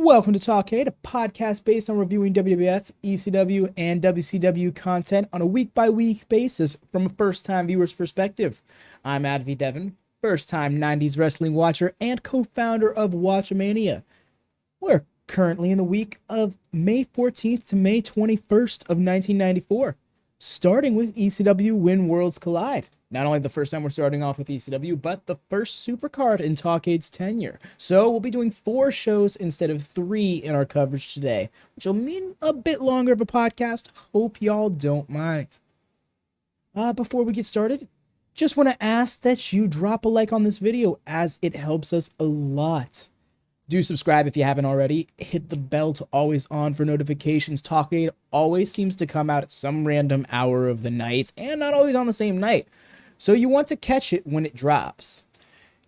Welcome to Talkkcade, a podcast based on reviewing WWF, ECW, and WCW content on a week-by-week basis from a first-time viewer's perspective. I'm AdvyDeven, first-time 90s wrestling watcher and co-founder of WatchaMania. We're currently in the week of May 14th to May 21st of 1994, starting with ECW When Worlds Collide. Not only the first time we're starting off with ECW, but the first supercard in Talkcade's tenure. So we'll be doing 4 shows instead of 3 in our coverage today, which will mean a bit longer of a podcast. Hope y'all don't mind. Before we get started, just want to ask that you drop a like on this video, as it helps us a lot. Do subscribe if you haven't already. Hit the bell to always on for notifications. Talkkcade always seems to come out at some random hour of the night, and not always on the same night. So you want to catch it when it drops.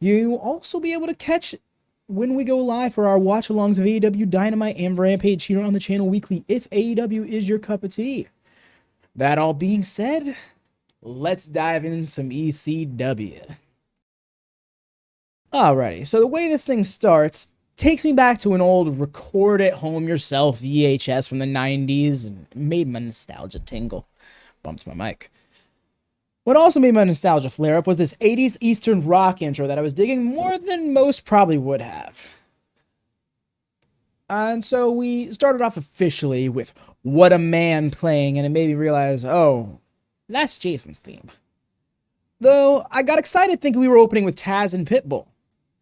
You'll also be able to catch it when we go live for our watch-alongs of AEW Dynamite and Rampage here on the channel weekly, if AEW is your cup of tea. That all being said, let's dive into some ECW. Alrighty, so the way this thing starts takes me back to an old record-at-home-yourself VHS from the 90s and made my nostalgia tingle. Bumped my mic. What also made my nostalgia flare up was this 80s Eastern rock intro that I was digging more than most probably would have. And so we started off officially with What a Man playing, and it made me realize, oh, that's Jason's theme. Though I got excited thinking we were opening with Taz and Pitbull,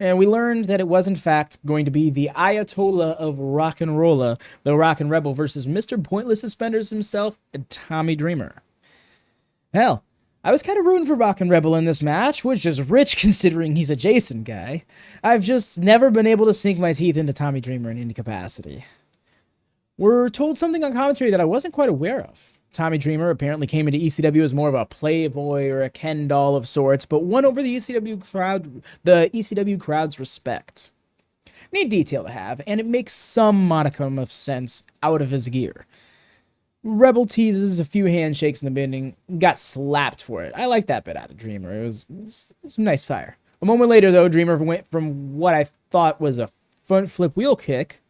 and we learned that it was in fact going to be the Ayatollah of Rock and Rolla, the Rockin' Rebel, versus Mr. Pointless Suspenders himself, Tommy Dreamer. Hell, I was kind of rooting for Rockin' Rebel in this match, which is rich considering he's a Jason guy. I've just never been able to sink my teeth into Tommy Dreamer in any capacity. We're told something on commentary that I wasn't quite aware of. Tommy Dreamer apparently came into ECW as more of a playboy or a Ken doll of sorts, but won over the ECW crowd's respect. Neat detail to have, and it makes some modicum of sense out of his gear. Rebel teases a few handshakes in the beginning, got slapped for it. I like that bit out of Dreamer. It was some nice fire. A moment later, though, Dreamer went from what I thought was a front flip wheel kick,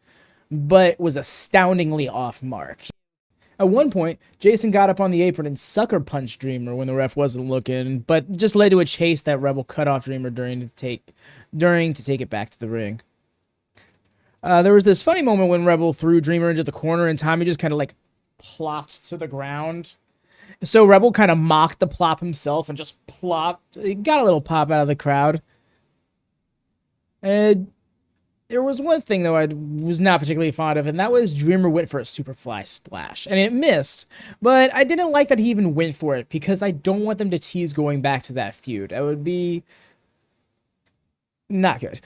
but was astoundingly off mark. At one point, Jason got up on the apron and sucker punched Dreamer when the ref wasn't looking, but just led to a chase that Rebel cut off Dreamer during to take it back to the ring. There was this funny moment when Rebel threw Dreamer into the corner and Tommy just kind of like plopped to the ground. So Rebel kind of mocked the plop himself and just plopped. He got a little pop out of the crowd. And there was one thing, though, I was not particularly fond of, and that was Dreamer went for a Superfly Splash. And it missed, but I didn't like that he even went for it, because I don't want them to tease going back to that feud. That would be not good.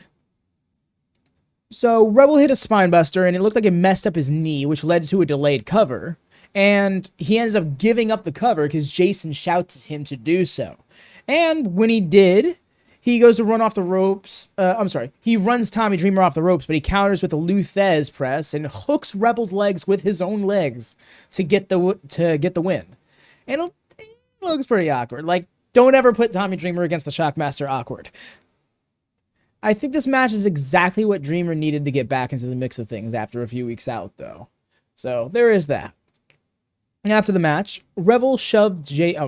So Rebel hit a spinebuster, and it looked like it messed up his knee, which led to a delayed cover. And he ends up giving up the cover because Jason shouts at him to do so. And when he did, he goes to run off the ropes. He runs Tommy Dreamer off the ropes, but he counters with a Luthez press and hooks Rebel's legs with his own legs to get the win. And it looks pretty awkward. Like, don't ever put Tommy Dreamer against the Shockmaster awkward. I think this match is exactly what Dreamer needed to get back into the mix of things after a few weeks out, though. So there is that. After the match, Rebel shoved Jason,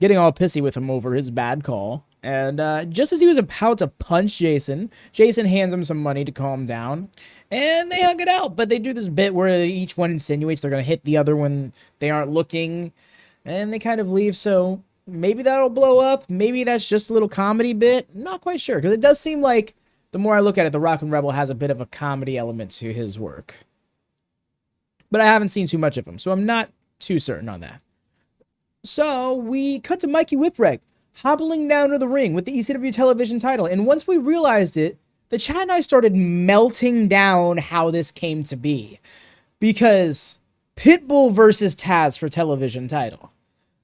getting all pissy with him over his bad call. And just as he was about to punch Jason, Jason hands him some money to calm down. And they hug it out, but they do this bit where each one insinuates they're going to hit the other when they aren't looking. And they kind of leave, so maybe that'll blow up. Maybe that's just a little comedy bit. Not quite sure, because it does seem like, the more I look at it, the Rockin' Rebel has a bit of a comedy element to his work. But I haven't seen too much of him, so I'm not too certain on that. So we cut to Mikey Whipwreck hobbling down to the ring with the ECW television title. And once we realized it, the chat and I started melting down how this came to be. Because Pitbull versus Taz for television title.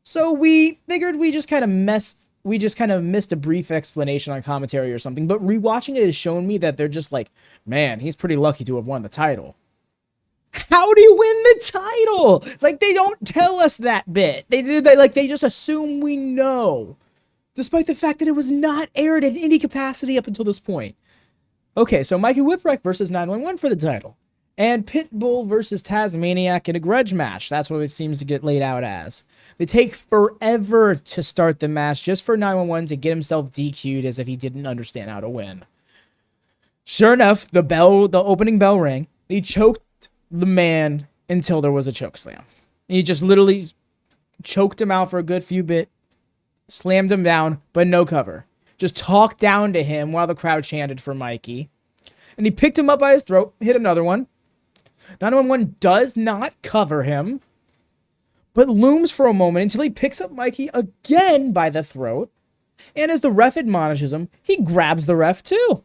So we figured we just kind of missed a brief explanation on commentary or something, but rewatching it has shown me that they're just like, man, he's pretty lucky to have won the title. How do you win the title? Like, they don't tell us that bit. They just assume we know, despite the fact that it was not aired in any capacity up until this point. Okay, so Mikey Whipwreck versus 911 for the title. And Pitbull versus Tazmaniac in a grudge match. That's what it seems to get laid out as. They take forever to start the match just for 911 to get himself DQ'd as if he didn't understand how to win. Sure enough, the opening bell rang. He choked the man until there was a choke slam. He just literally choked him out for a good few bit, slammed him down, but no cover. Just talked down to him while the crowd chanted for Mikey. And he picked him up by his throat, hit another one. 911 does not cover him, but looms for a moment until he picks up Mikey again by the throat. And as the ref admonishes him, he grabs the ref too.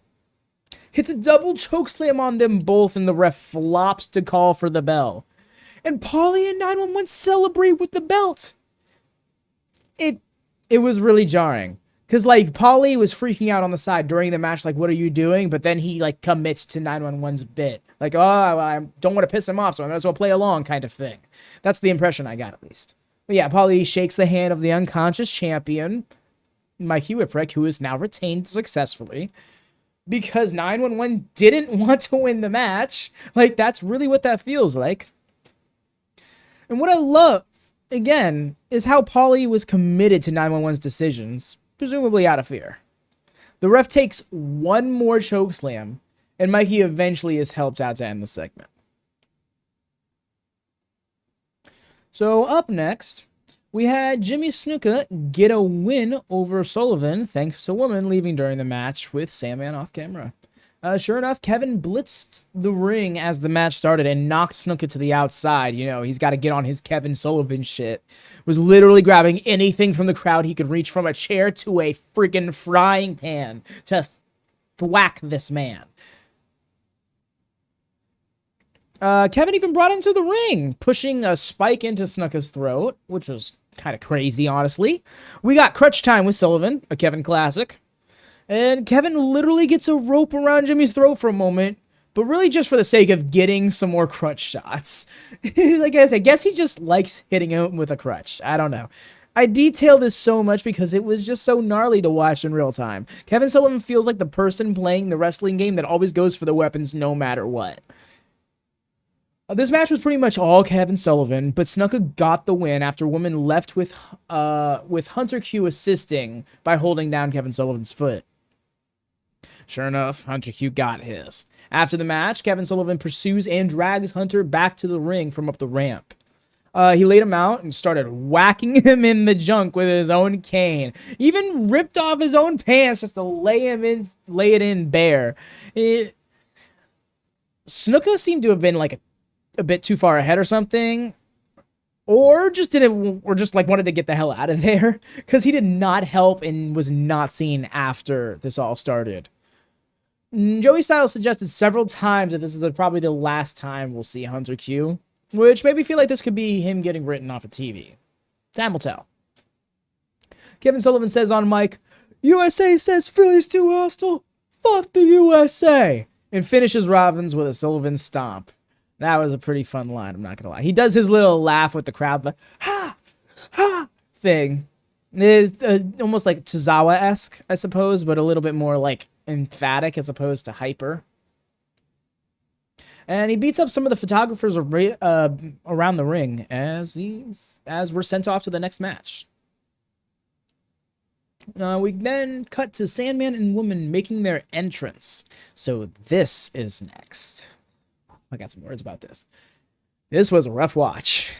Hits a double chokeslam on them both, and the ref flops to call for the bell. And Paulie and 911 celebrate with the belt. It was really jarring. Because, like, Paulie was freaking out on the side during the match, like, what are you doing? But then he, like, commits to 911's bit. Like, oh, I don't want to piss him off, so I might as well play along kind of thing. That's the impression I got, at least. But yeah, Paulie shakes the hand of the unconscious champion, Mikey Whipwreck, who is now retained successfully. Because 911 didn't want to win the match. Like, that's really what that feels like. And what I love, again, is how Paulie was committed to 911's decisions, presumably out of fear. The ref takes one more chokeslam, and Mikey eventually is helped out to end the segment. So up next, we had Jimmy Snuka get a win over Sullivan thanks to a woman leaving during the match with Sandman off camera. Sure enough, Kevin blitzed the ring as the match started and knocked Snuka to the outside. You know, he's got to get on his Kevin Sullivan shit. Was literally grabbing anything from the crowd he could reach, from a chair to a freaking frying pan, to thwack this man. Kevin even brought him to the ring, pushing a spike into Snuka's throat, which was kind of crazy, honestly. We got crutch time with Sullivan, a Kevin classic. And Kevin literally gets a rope around Jimmy's throat for a moment, but really just for the sake of getting some more crutch shots. Like I guess he just likes hitting him with a crutch. I don't know. I detail this so much because it was just so gnarly to watch in real time. Kevin Sullivan feels like the person playing the wrestling game that always goes for the weapons no matter what. This match was pretty much all Kevin Sullivan, but Snuka got the win after Woman left with Hunter Q assisting by holding down Kevin Sullivan's foot. Sure enough, Hunter Q got his. After the match, Kevin Sullivan pursues and drags Hunter back to the ring from up the ramp. He laid him out and started whacking him in the junk with his own cane. Even ripped off his own pants just to lay it in bare. Snuka seemed to have been like a bit too far ahead or something. Or just wanted to get the hell out of there. Because he did not help and was not seen after this all started. Joey Styles suggested several times that this is probably the last time we'll see Hunter Q, which made me feel like this could be him getting written off of TV. Time will tell. Kevin Sullivan says on mic, USA says Philly's too hostile. Fuck the USA. And finishes Robbins with a Sullivan stomp. That was a pretty fun line, I'm not going to lie. He does his little laugh with the crowd, the ha, ha thing. It's almost like Tozawa-esque, I suppose, but a little bit more like emphatic as opposed to hyper. And he beats up some of the photographers around the ring as we're sent off to the next match. We then cut to Sandman and Woman making their entrance. So this is next. I got some words about this. This was a rough watch.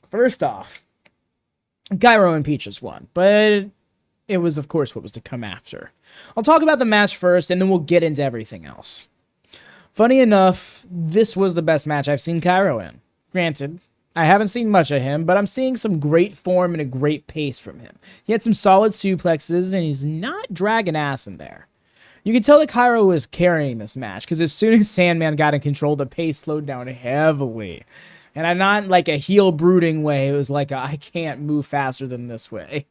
First off, Cairo and Peaches won, but it was, of course, what was to come after. I'll talk about the match first, and then we'll get into everything else. Funny enough, this was the best match I've seen Cairo in. Granted, I haven't seen much of him, but I'm seeing some great form and a great pace from him. He had some solid suplexes, and he's not dragging ass in there. You can tell that Cairo was carrying this match, because as soon as Sandman got in control, the pace slowed down heavily. And I'm not like a heel brooding way. It was like I can't move faster than this way.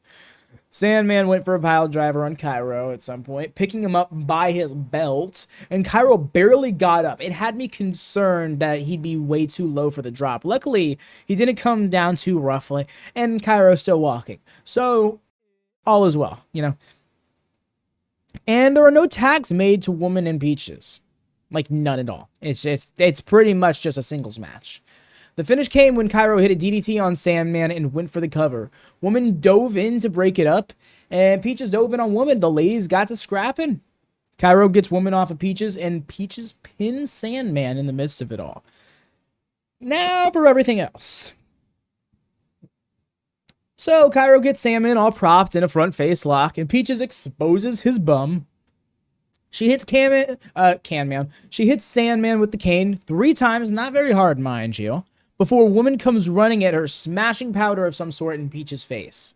Sandman went for a pile driver on Cairo at some point, picking him up by his belt, and Cairo barely got up. It had me concerned that he'd be way too low for the drop. Luckily, he didn't come down too roughly, and Cairo's still walking. So, all is well, you know. And there are no tags made to Woman and Peaches. Like, none at all. It's pretty much just a singles match. The finish came when Cairo hit a DDT on Sandman and went for the cover. Woman dove in to break it up, and Peaches dove in on Woman. The ladies got to scrapping. Cairo gets Woman off of Peaches, and Peaches pins Sandman in the midst of it all. Now for everything else. So Cairo gets Sandman all propped in a front face lock, and Peaches exposes his bum. She hits She hits Sandman with the cane 3 times, not very hard, mind you, before a woman comes running at her, smashing powder of some sort in Peach's face.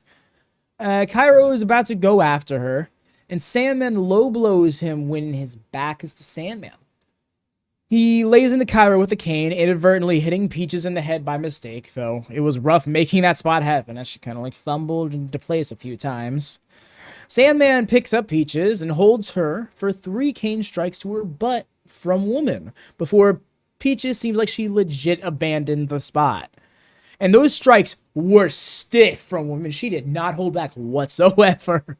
Cairo is about to go after her, and Sandman low blows him when his back is to Sandman. He lays into Cairo with a cane, inadvertently hitting Peaches in the head by mistake, though it was rough making that spot happen as she kind of like fumbled into place a few times. Sandman picks up Peaches and holds her for 3 cane strikes to her butt from Woman before Peaches seems like she legit abandoned the spot. And those strikes were stiff from Woman. She did not hold back whatsoever.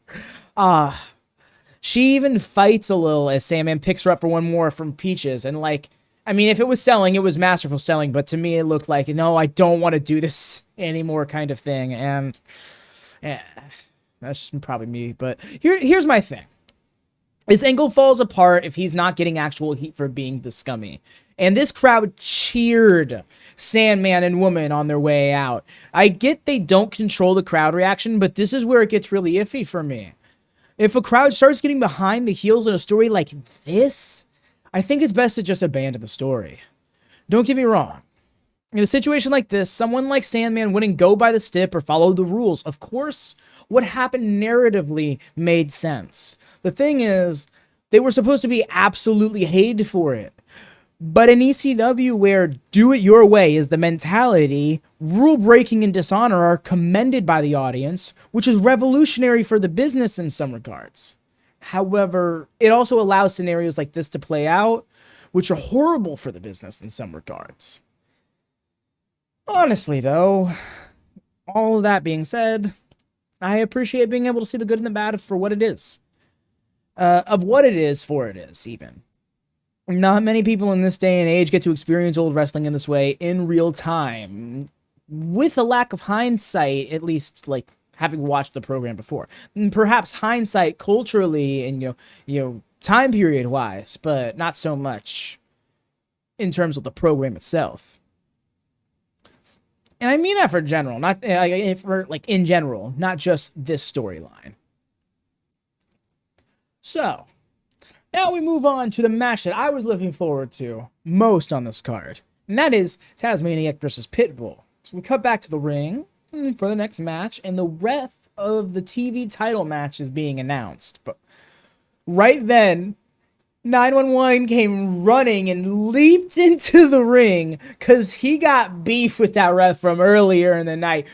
She even fights a little as Sandman picks her up for one more from Peaches. And like, I mean, if it was selling, it was masterful selling. But to me, it looked like, no, I don't want to do this anymore kind of thing. And that's probably me. But here's my thing. His angle falls apart if he's not getting actual heat for being the scummy. And this crowd cheered Sandman and Woman on their way out. I get they don't control the crowd reaction, but this is where it gets really iffy for me. If a crowd starts getting behind the heels in a story like this, I think it's best to just abandon the story. Don't get me wrong. In a situation like this, someone like Sandman wouldn't go by the stip or follow the rules. Of course, what happened narratively made sense. The thing is, they were supposed to be absolutely hated for it. But in ECW, where do it your way is the mentality, rule breaking and dishonor are commended by the audience, which is revolutionary for the business in some regards. However, it also allows scenarios like this to play out, which are horrible for the business in some regards. Honestly, though, all of that being said, I appreciate being able to see the good and the bad for what it is. Of what it is for it is, even. Not many people in this day and age get to experience old wrestling in this way in real time. With a lack of hindsight, at least, like, having watched the program before. And perhaps hindsight culturally and, you know, time period wise, but not so much in terms of the program itself. And I mean that for general, not for like in general, not just this storyline. So, now we move on to the match that I was looking forward to most on this card. And that is Tazmaniac versus Pitbull. So we cut back to the ring for the next match, and the ref of the TV title match is being announced. But right then, 911 came running and leaped into the ring because he got beef with that ref from earlier in the night.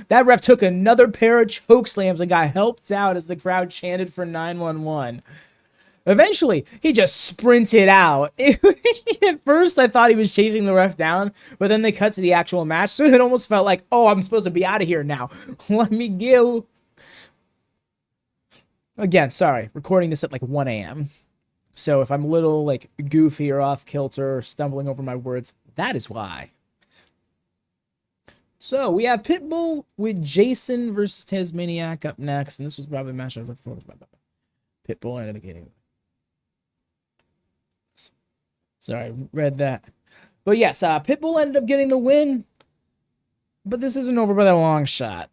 That ref took another pair of choke slams and got helped out as the crowd chanted for 911. Eventually, he just sprinted out. At first, I thought he was chasing the ref down, but then they cut to the actual match, so it almost felt like, oh, I'm supposed to be out of here now. Let me go. Again, sorry, recording this at like 1 a.m. So if I'm a little like goofy or off kilter or stumbling over my words, that is why. So we have Pitbull with Jason versus Tazmaniac up next, and this was probably a match I was looking forward to. Pitbull ended up getting. Sorry, read that. But yes, Pitbull ended up getting the win, but this isn't over by a long shot.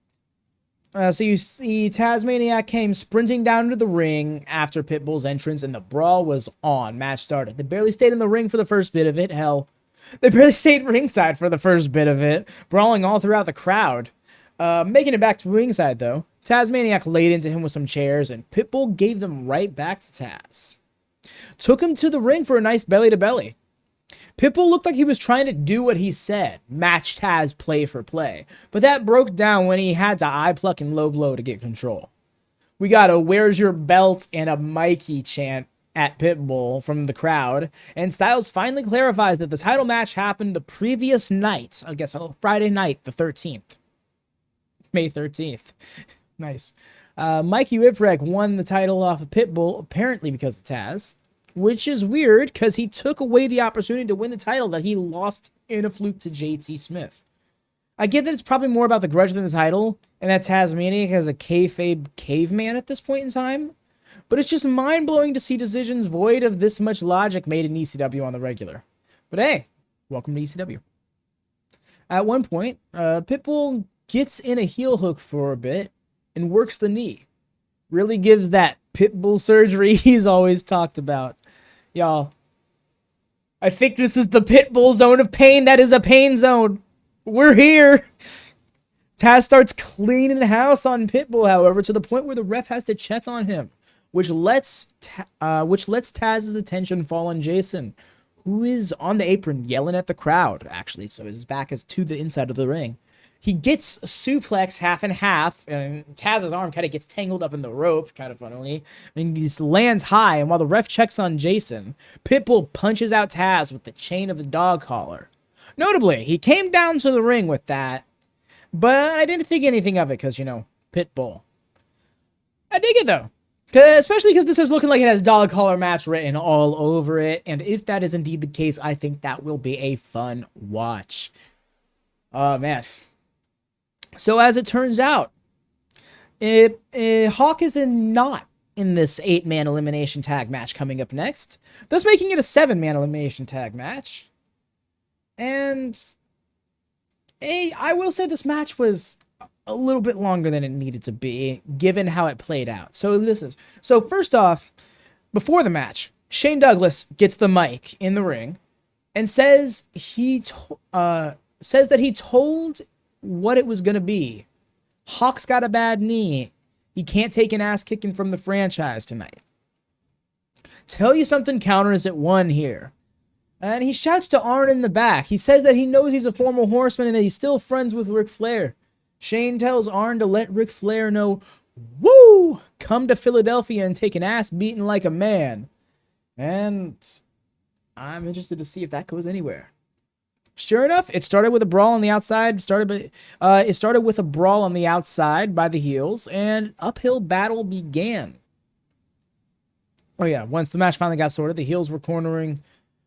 So you see Tazmaniac came sprinting down to the ring after Pitbull's entrance, and the brawl was on. Match started. They barely stayed in the ring for the first bit of it. Hell, they barely stayed ringside for the first bit of it, brawling all throughout the crowd. Making it back to ringside, though, Tazmaniac laid into him with some chairs, and Pitbull gave them right back to Taz. Took him to the ring for a nice belly-to-belly. Pitbull looked like he was trying to do what he said, match Taz play for play, but that broke down when he had to eye pluck and low blow to get control. We got a "Where's your belt?" and a Mikey chant at Pitbull from the crowd, and Styles finally clarifies that the title match happened the previous night, Friday night, the 13th. May 13th. Nice. Mikey Whipwreck won the title off of Pitbull, apparently because of Taz, which is weird because he took away the opportunity to win the title that he lost in a fluke to JT Smith. I get that it's probably more about the grudge than the title, and that Tazmaniac is a kayfabe caveman at this point in time, but it's just mind-blowing to see decisions void of this much logic made in ECW on the regular. But hey, welcome to ECW. At one point, Pitbull gets in a heel hook for a bit and works the knee. Really gives that Pitbull surgery he's always talked about. Y'all, I think this is the Pitbull zone of pain. That is a pain zone. We're here. Taz starts cleaning house on Pitbull, however, to the point where the ref has to check on him, which lets Taz's attention fall on Jason, who is on the apron yelling at the crowd, actually, so his back is to the inside of the ring. He gets suplex half and half, and Taz's arm kind of gets tangled up in the rope, kind of funnily. And he just lands high, and while the ref checks on Jason, Pitbull punches out Taz with the chain of the dog collar. Notably, he came down to the ring with that, but I didn't think anything of it because, you know, Pitbull. I dig it, though. Especially because this is looking like it has dog collar match written all over it, and if that is indeed the case, I think that will be a fun watch. Oh, man. So as it turns out, Hawk is not in this 8-man elimination tag match coming up next, thus making it a 7-man elimination tag match. And I will say this match was a little bit longer than it needed to be, given how it played out. So first off, before the match, Shane Douglas gets the mic in the ring and says that he told what it was going to be. Hawk's got a bad knee. He can't take an ass kicking from the franchise tonight. Tell you something counters at one here. And he shouts to Arn in the back. He says that he knows he's a former horseman and that he's still friends with Ric Flair. Shane tells Arn to let Ric Flair know, woo, come to Philadelphia and take an ass beating like a man. And I'm interested to see if that goes anywhere. Sure enough, it started with a brawl on the outside. It started with a brawl on the outside by the heels, and uphill battle began. Oh yeah, once the match finally got sorted, the heels were cornering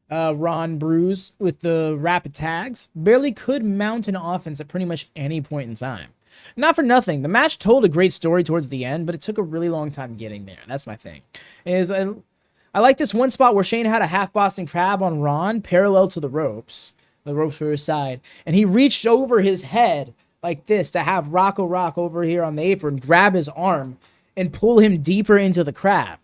Ron Bruce with the rapid tags. Barely could mount an offense at pretty much any point in time. Not for nothing, the match told a great story towards the end, but it took a really long time getting there. That's my thing. I like this one spot where Shane had a half Boston Crab on Ron parallel to the ropes. The ropes were his side, and he reached over his head like this to have Rocco Rock over here on the apron grab his arm and pull him deeper into the crab.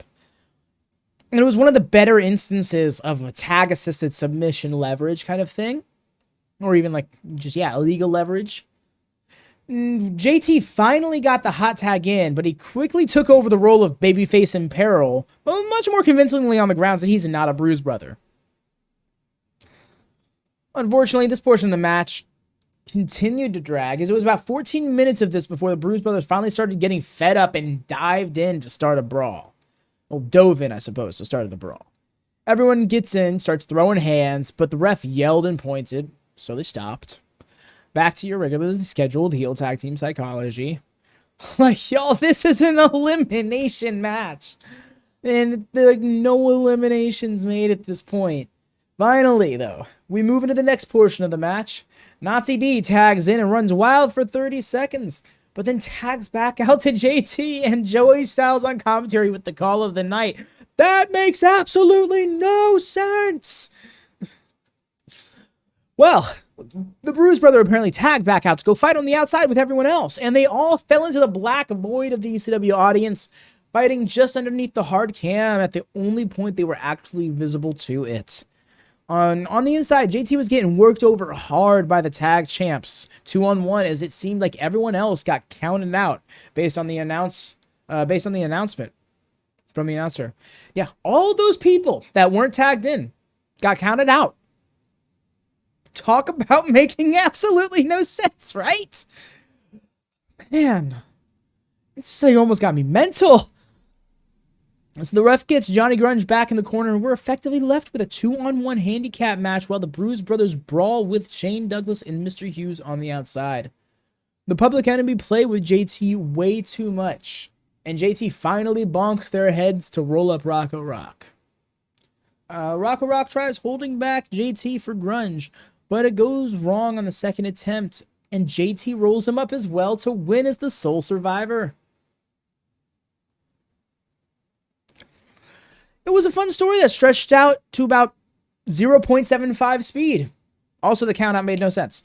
And it was one of the better instances of a tag-assisted submission leverage kind of thing, or even like just illegal leverage. JT finally got the hot tag in, but he quickly took over the role of babyface in peril, but much more convincingly on the grounds that he's not a Bruise brother. Unfortunately, this portion of the match continued to drag, as it was about 14 minutes of this before the Bruise Brothers finally started getting fed up and dived in to start a brawl. Well, dove in, I suppose, to start the brawl. Everyone gets in, starts throwing hands, but the ref yelled and pointed, so they stopped. Back to your regularly scheduled heel tag team psychology. Like, y'all, this is an elimination match. And no eliminations made at this point. Finally, though, we move into the next portion of the match. Nazi D tags in and runs wild for 30 seconds, but then tags back out to JT and Joey Styles on commentary with the call of the night. That makes absolutely no sense! Well, the Bruise Brother apparently tagged back out to go fight on the outside with everyone else, and they all fell into the black void of the ECW audience, fighting just underneath the hard cam at the only point they were actually visible to it. On the inside, JT was getting worked over hard by the tag champs, 2-on-1, as it seemed like everyone else got counted out based on the announcement from the announcer. Yeah, all those people that weren't tagged in got counted out. Talk about making absolutely no sense, right? Man, this thing almost got me mental. So the ref gets Johnny Grunge back in the corner, and we're effectively left with a 2-on-1 handicap match while the Bruise Brothers brawl with Shane Douglas and Mr. Hughes on the outside. The Public Enemy play with JT way too much, and JT finally bonks their heads to roll up Rocco Rock. Rocco Rock tries holding back JT for grunge, but it goes wrong on the second attempt, and JT rolls him up as well to win as the sole survivor. It was a fun story that stretched out to about 0.75 speed. Also, the countout made no sense.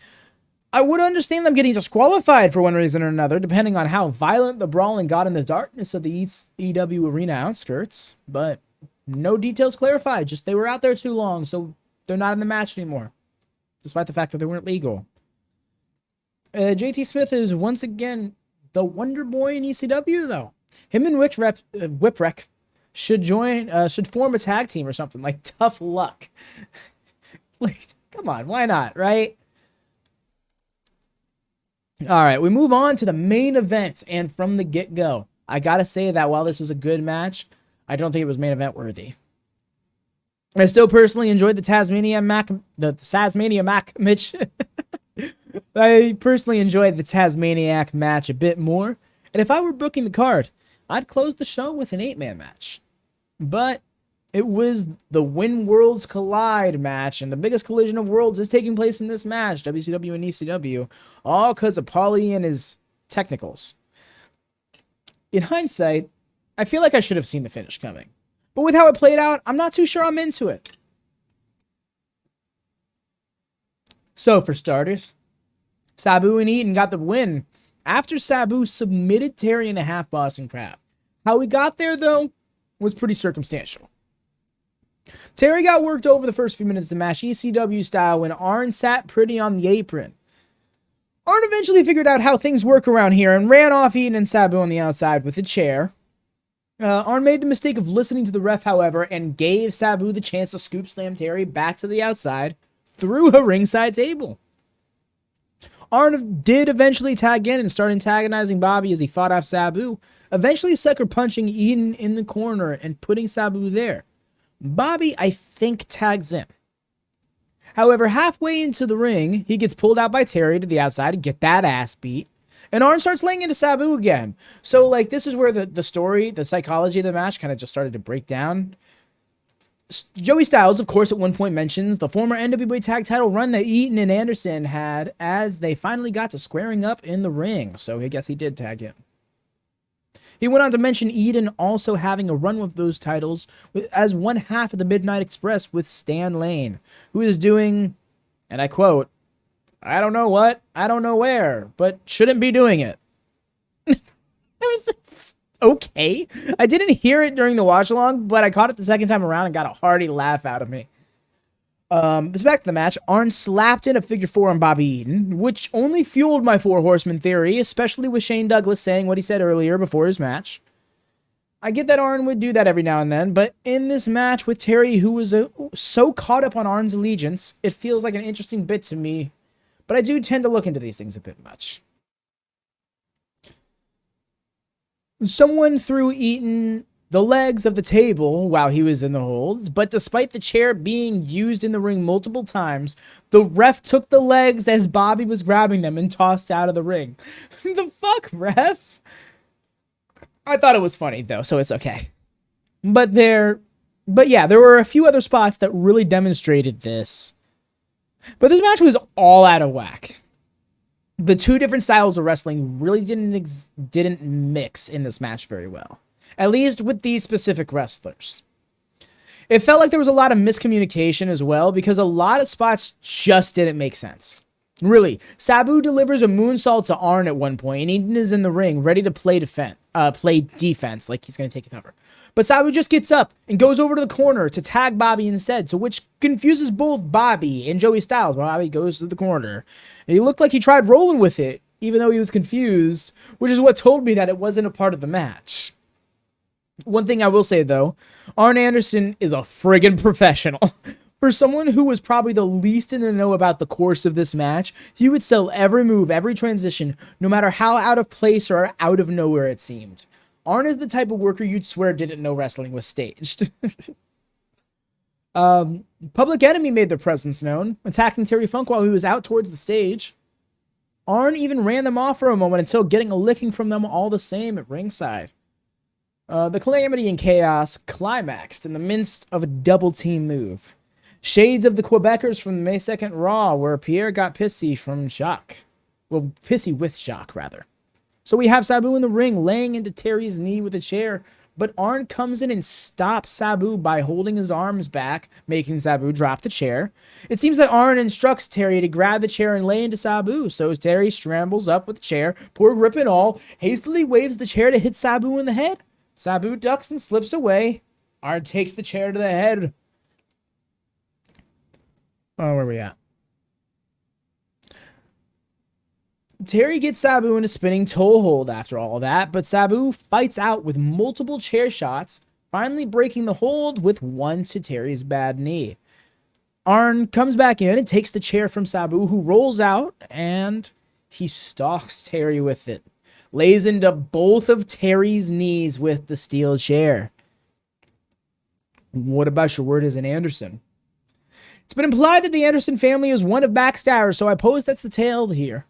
I would understand them getting disqualified for one reason or another, depending on how violent the brawling got in the darkness of the ECW arena outskirts, but no details clarified, just they were out there too long, so they're not in the match anymore, despite the fact that they weren't legal. JT Smith is once again the Wonder Boy in ECW, though. Him and Whipwreck should form a tag team or something, like Tough Luck. Like, come on, why not, right? All right, we move on to the main event, and from the get-go, I gotta say that while this was a good match, I don't think it was main event worthy. I still personally enjoyed the Tazmaniac match. I personally enjoyed the Tazmaniac match a bit more, and if I were booking the card, I'd close the show with an 8-man match. But it was the When Worlds Collide match, and the biggest collision of worlds is taking place in this match, WCW and ECW, all because of Paulie and his technicals. In hindsight, I feel like I should have seen the finish coming. But with how it played out, I'm not too sure I'm into it. So, for starters, Sabu and Eaton got the win after Sabu submitted Terry in a half Boston Crab. How we got there, though, was pretty circumstantial. Terry got worked over the first few minutes of the match, ECW style, when Arn sat pretty on the apron. Arn eventually figured out how things work around here and ran off Eaton and Sabu on the outside with a chair. Arn made the mistake of listening to the ref, however, and gave Sabu the chance to scoop slam Terry back to the outside through a ringside table. Arn did eventually tag in and start antagonizing Bobby as he fought off Sabu, eventually sucker punching Eaton in the corner and putting Sabu there. Bobby, I think, tags in. However, halfway into the ring, he gets pulled out by Terry to the outside and get that ass beat. And Arn starts laying into Sabu again. So, like, this is where the story, the psychology of the match kind of just started to break down. Joey Styles, of course, at one point mentions the former NWA tag title run that Eaton and Anderson had as they finally got to squaring up in the ring. So I guess he did tag in. He went on to mention Eaton also having a run with those titles as one half of the Midnight Express with Stan Lane, who is doing, and I quote, "I don't know what, I don't know where, but shouldn't be doing it." I was like, okay. I didn't hear it during the watch-along, but I caught it the second time around and got a hearty laugh out of me. Back to the match, Arn slapped in a figure 4 on Bobby Eaton, which only fueled my 4 Horsemen theory, especially with Shane Douglas saying what he said earlier before his match. I get that Arn would do that every now and then, but in this match with Terry, who was so caught up on Arn's allegiance, it feels like an interesting bit to me, but I do tend to look into these things a bit much. Someone threw Eaton the legs of the table while he was in the holds, but despite the chair being used in the ring multiple times, the ref took the legs as Bobby was grabbing them and tossed out of the ring. The fuck, ref? I thought it was funny, though, so it's okay. But yeah, there were a few other spots that really demonstrated this. But this match was all out of whack. The two different styles of wrestling really didn't mix in this match very well. At least with these specific wrestlers. It felt like there was a lot of miscommunication as well, because a lot of spots just didn't make sense. Really, Sabu delivers a moonsault to Arn at one point, and Eaton is in the ring, ready to play defense, like he's going to take a cover. But Sabu just gets up and goes over to the corner to tag Bobby instead, so which confuses both Bobby and Joey Styles. Bobby goes to the corner. And he looked like he tried rolling with it, even though he was confused, which is what told me that it wasn't a part of the match. One thing I will say, though, Arn Anderson is a friggin' professional. For someone who was probably the least in the know about the course of this match, he would sell every move, every transition, no matter how out of place or out of nowhere it seemed. Arn is the type of worker you'd swear didn't know wrestling was staged. Public Enemy made their presence known, attacking Terry Funk while he was out towards the stage. Arn even ran them off for a moment until getting a licking from them all the same at ringside. The calamity and chaos climaxed in the midst of a double team move. Shades of the Quebecers from the May 2nd Raw, where Pierre got pissy from Jacques. Well, pissy with Jacques, rather. So we have Sabu in the ring, laying into Terry's knee with a chair, but Arn comes in and stops Sabu by holding his arms back, making Sabu drop the chair. It seems that Arn instructs Terry to grab the chair and lay into Sabu, so Terry scrambles up with the chair, poor grip and all, hastily waves the chair to hit Sabu in the head. Sabu ducks and slips away. Arn takes the chair to the head. Oh, where are we at? Terry gets Sabu in a spinning toe hold after all that, but Sabu fights out with multiple chair shots, finally breaking the hold with one to Terry's bad knee. Arn comes back in and takes the chair from Sabu, who rolls out, and he stalks Terry with it. Lays into both of Terry's knees with the steel chair. What about your word as an Anderson? It's been implied that the Anderson family is one of backstabbers, so I pose that's the tale here.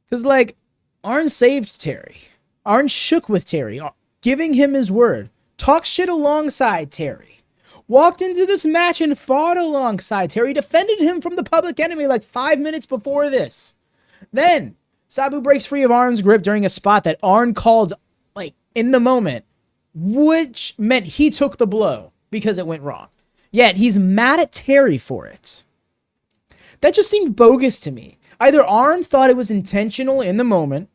Because, like, Arn saved Terry. Arn shook with Terry, giving him his word. Talked shit alongside Terry. Walked into this match and fought alongside Terry. Defended him from the public enemy like 5 minutes before this. Then, Sabu breaks free of Arn's grip during a spot that Arn called, like, in the moment. Which meant he took the blow because it went wrong. Yet, he's mad at Terry for it. That just seemed bogus to me. Either Arn thought it was intentional in the moment,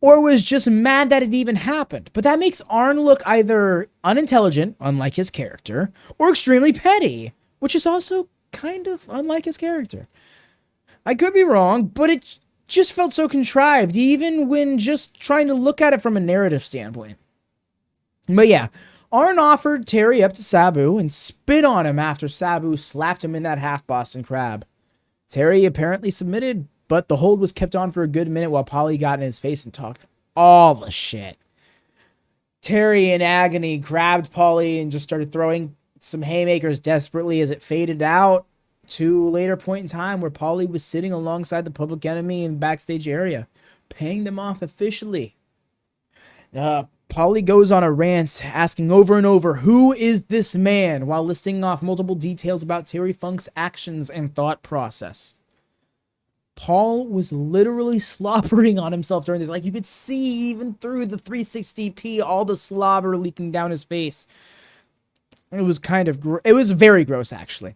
or was just mad that it even happened. But that makes Arn look either unintelligent, unlike his character, or extremely petty, which is also kind of unlike his character. I could be wrong, but it just felt so contrived, even when just trying to look at it from a narrative standpoint. But yeah, Arn offered Terry up to Sabu and spit on him after Sabu slapped him in that half Boston Crab. Terry apparently submitted, but the hold was kept on for a good minute while Polly got in his face and talked all the shit. Terry, in agony, grabbed Polly and just started throwing some haymakers desperately as it faded out to a later point in time where Polly was sitting alongside the public enemy in the backstage area, paying them off officially. Polly goes on a rant, asking over and over, who is this man, while listing off multiple details about Terry Funk's actions and thought process. Paul was literally slobbering on himself during this. Like, you could see even through the 360p, all the slobber leaking down his face. It was it was very gross, actually.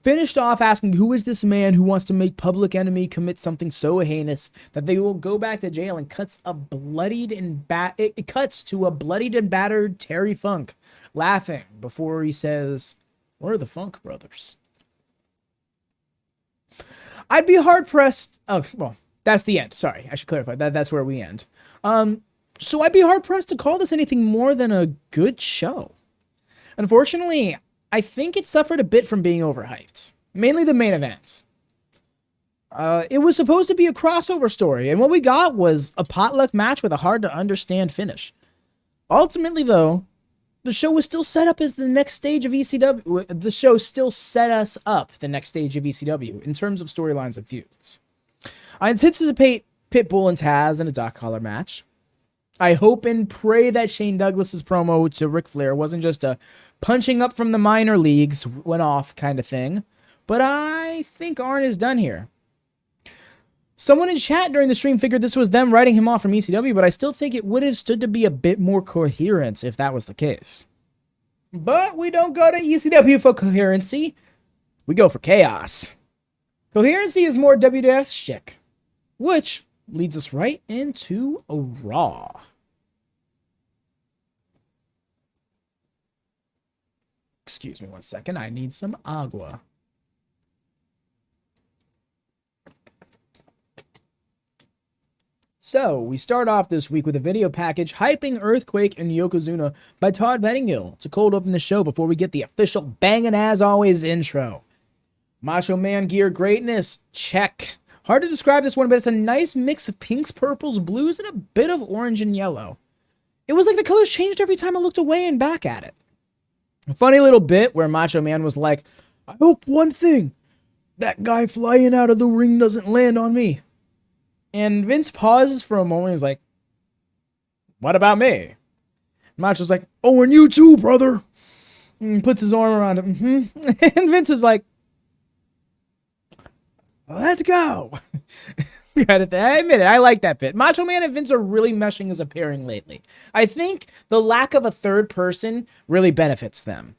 Finished off asking, who is this man who wants to make Public Enemy commit something so heinous that they will go back to jail, and cuts to a bloodied and battered Terry Funk, laughing before he says, we're the Funk Brothers. I'd be hard-pressed... Oh, well, that's the end. Sorry, I should clarify. That's where we end. So I'd be hard-pressed to call this anything more than a good show. Unfortunately, I think it suffered a bit from being overhyped. Mainly the main events. It was supposed to be a crossover story, and what we got was a potluck match with a hard-to-understand finish. Ultimately, though, the show was still set up as the next stage of ECW. The show still set us up the next stage of ECW in terms of storylines and feuds. I anticipate Pitbull and Taz in a Doc Collar match. I hope and pray that Shane Douglas's promo to Ric Flair wasn't just a punching up from the minor leagues went off kind of thing, but I think Arn is done here. Someone in chat during the stream figured this was them writing him off from ECW, but I still think it would have stood to be a bit more coherent if that was the case. But we don't go to ECW for coherency. We go for chaos. Coherency is more WWF shtick, which leads us right into a Raw. Excuse me 1 second, I need some agua. So, we start off this week with a video package hyping Earthquake and Yokozuna by Todd Pettingill to cold open the show before we get the official bangin' as always intro. Macho Man gear greatness, check. Hard to describe this one, but it's a nice mix of pinks, purples, blues, and a bit of orange and yellow. It was like the colors changed every time I looked away and back at it. A funny little bit where Macho Man was like, I hope one thing, that guy flying out of the ring doesn't land on me. And Vince pauses for a moment and is like, what about me? Macho's like, oh, and you too, brother. And puts his arm around him. And Vince is like, let's go. I admit it, I like that bit. Macho Man and Vince are really meshing as a pairing lately. I think the lack of a third person really benefits them.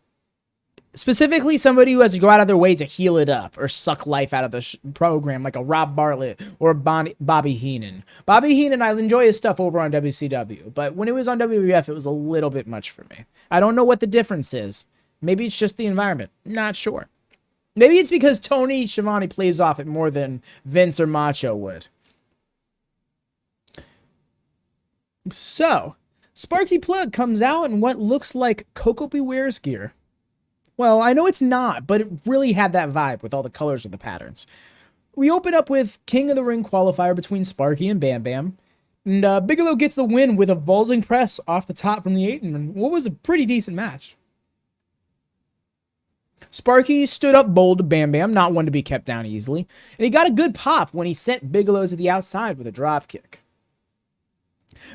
Specifically, somebody who has to go out of their way to heal it up or suck life out of the program, like a Rob Bartlett or Bobby Heenan. Bobby Heenan, I enjoy his stuff over on WCW, but when it was on WWF, it was a little bit much for me. I don't know what the difference is. Maybe it's just the environment. Not sure. Maybe it's because Tony Schiavone plays off it more than Vince or Macho would. So, Sparky Plugg comes out in what looks like Coco Beware's gear. Well, I know it's not, but it really had that vibe with all the colors of the patterns. We open up with King of the Ring qualifier between Sparky and Bam Bam. And Bigelow gets the win with a vaulting press off the top from the Eaton in what was a pretty decent match. Sparky stood up bold to Bam Bam, not one to be kept down easily. And he got a good pop when he sent Bigelow to the outside with a drop kick.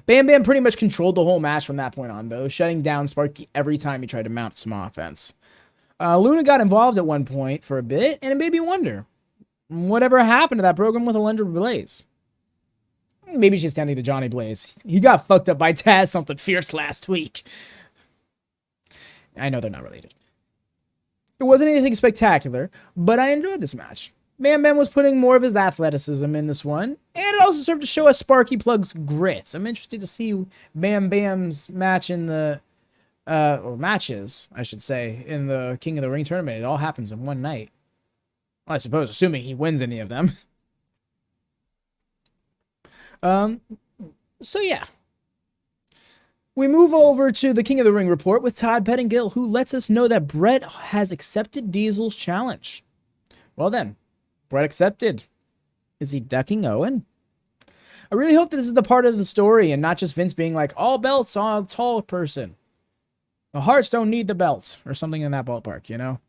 Bam Bam pretty much controlled the whole match from that point on, though, shutting down Sparky every time he tried to mount some offense. Luna got involved at one point for a bit, and it made me wonder, whatever happened to that program with Alundra Blaze? Maybe she's standing to Johnny Blaze. He got fucked up by Taz something fierce last week. I know they're not related. It wasn't anything spectacular, but I enjoyed this match. Bam Bam was putting more of his athleticism in this one, and it also served to show us Sparky Plugg's grits. I'm interested to see Bam Bam's match in the or matches, I should say, in the King of the Ring tournament. It all happens in one night. Well, I suppose, assuming he wins any of them. So yeah. We move over to the King of the Ring report with Todd Pettingill, who lets us know that Brett has accepted Diesel's challenge. Well then, Brett accepted. Is he ducking Owen? I really hope that this is the part of the story and not just Vince being like, all belts on a tall person. The Harts don't need the belt, or something in that ballpark, you know?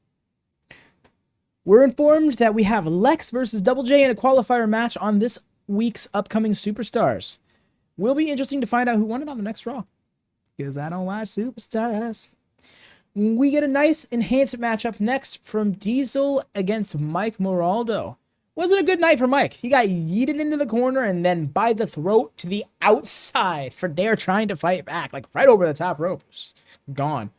We're informed that we have Lex versus Double J in a qualifier match on this week's upcoming Superstars. Will be interesting to find out who won it on the next Raw, because I don't watch Superstars. We get a nice enhanced matchup next from Diesel against Mike Miraldo. Wasn't a good night for Mike. He got yeeted into the corner and then by the throat to the outside for Dare trying to fight back, like right over the top rope. Just gone.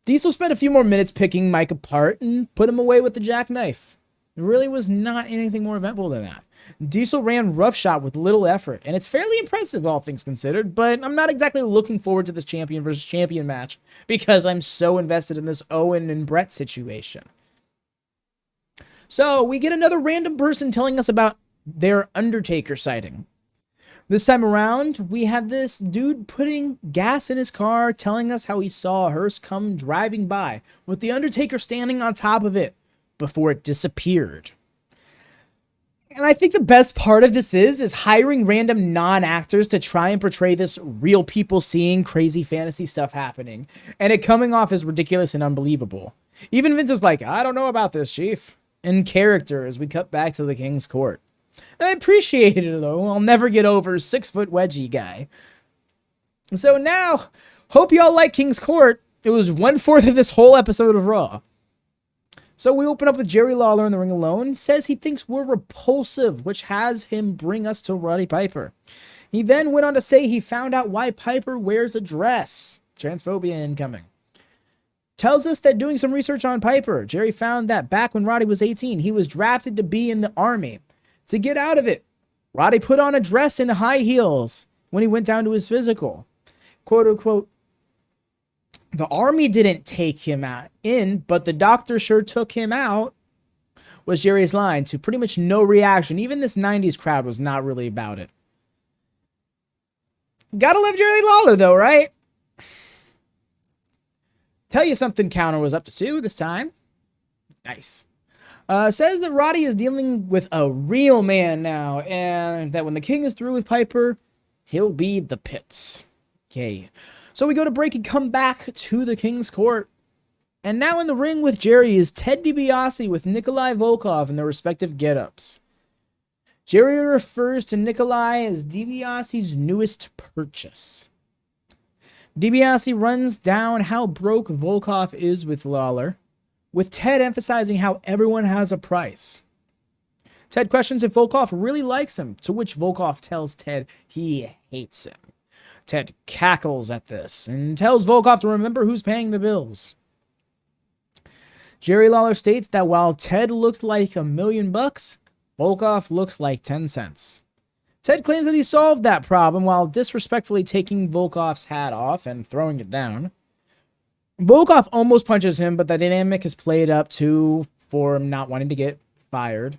Diesel spent a few more minutes picking Mike apart and put him away with the jackknife. It really was not anything more eventful than that. Diesel ran roughshod with little effort, and it's fairly impressive, all things considered, but I'm not exactly looking forward to this champion versus champion match because I'm so invested in this Owen and Brett situation. So, we get another random person telling us about their Undertaker sighting. This time around, we had this dude putting gas in his car, telling us how he saw a hearse come driving by, with the Undertaker standing on top of it, before it disappeared. And I think the best part of this is hiring random non-actors to try and portray this real people seeing crazy fantasy stuff happening, and it coming off as ridiculous and unbelievable. Even Vince is like, I don't know about this, Chief. In character as we cut back to the King's Court. I appreciate it, though. I'll never get over 6-foot wedgie guy. So now, hope y'all like King's Court. It was 1/4 of this whole episode of Raw. So we open up with Jerry Lawler in the ring alone. Says he thinks we're repulsive, which has him bring us to Roddy Piper. He then went on to say he found out why Piper wears a dress. Transphobia incoming. Tells us that doing some research on Piper, Jerry found that back when Roddy was 18, he was drafted to be in the Army. To get out of it, Roddy put on a dress and high heels when he went down to his physical. Quote unquote, the Army didn't take him in, but the doctor sure took him out, was Jerry's line, to pretty much no reaction. Even this 90s crowd was not really about it. Gotta love Jerry Lawler, though, right? Tell you something counter was up to 2 this time. Nice. Says that Roddy is dealing with a real man now, and that when the King is through with Piper, he'll be the pits. Okay. So we go to break and come back to the King's Court. And now in the ring with Jerry is Ted DiBiase with Nikolai Volkov in their respective get-ups. Jerry refers to Nikolai as DiBiase's newest purchase. DiBiase runs down how broke Volkov is with Lawler, with Ted emphasizing how everyone has a price. Ted questions if Volkov really likes him, to which Volkov tells Ted he hates him. Ted cackles at this and tells Volkov to remember who's paying the bills. Jerry Lawler states that while Ted looked like $1 million, Volkov looks like 10 cents. Ted claims that he solved that problem while disrespectfully taking Volkov's hat off and throwing it down. Volkov almost punches him, but the dynamic is played up too for him not wanting to get fired.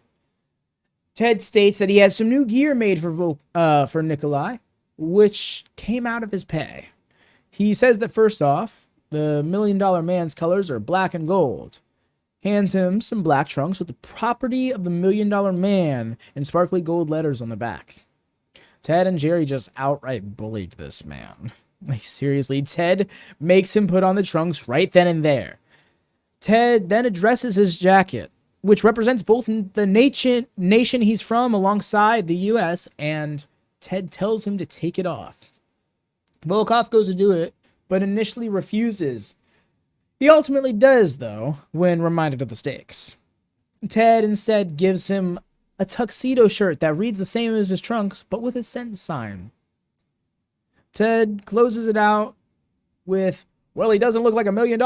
Ted states that he has some new gear made for Nikolai, which came out of his pay. He says that first off, the $1 Million Man's colors are black and gold. Hands him some black trunks with the property of the $1 Million Man in sparkly gold letters on the back. Ted and Jerry just outright bullied this man. Like, seriously, Ted makes him put on the trunks right then and there. Ted then addresses his jacket, which represents both the nation he's from alongside the U.S., and Ted tells him to take it off. Volkov goes to do it, but initially refuses. He ultimately does, though, when reminded of the stakes. Ted instead gives him a tuxedo shirt that reads the same as his trunks, but with a cent sign. Ted closes it out with, well, he doesn't look like $1 million,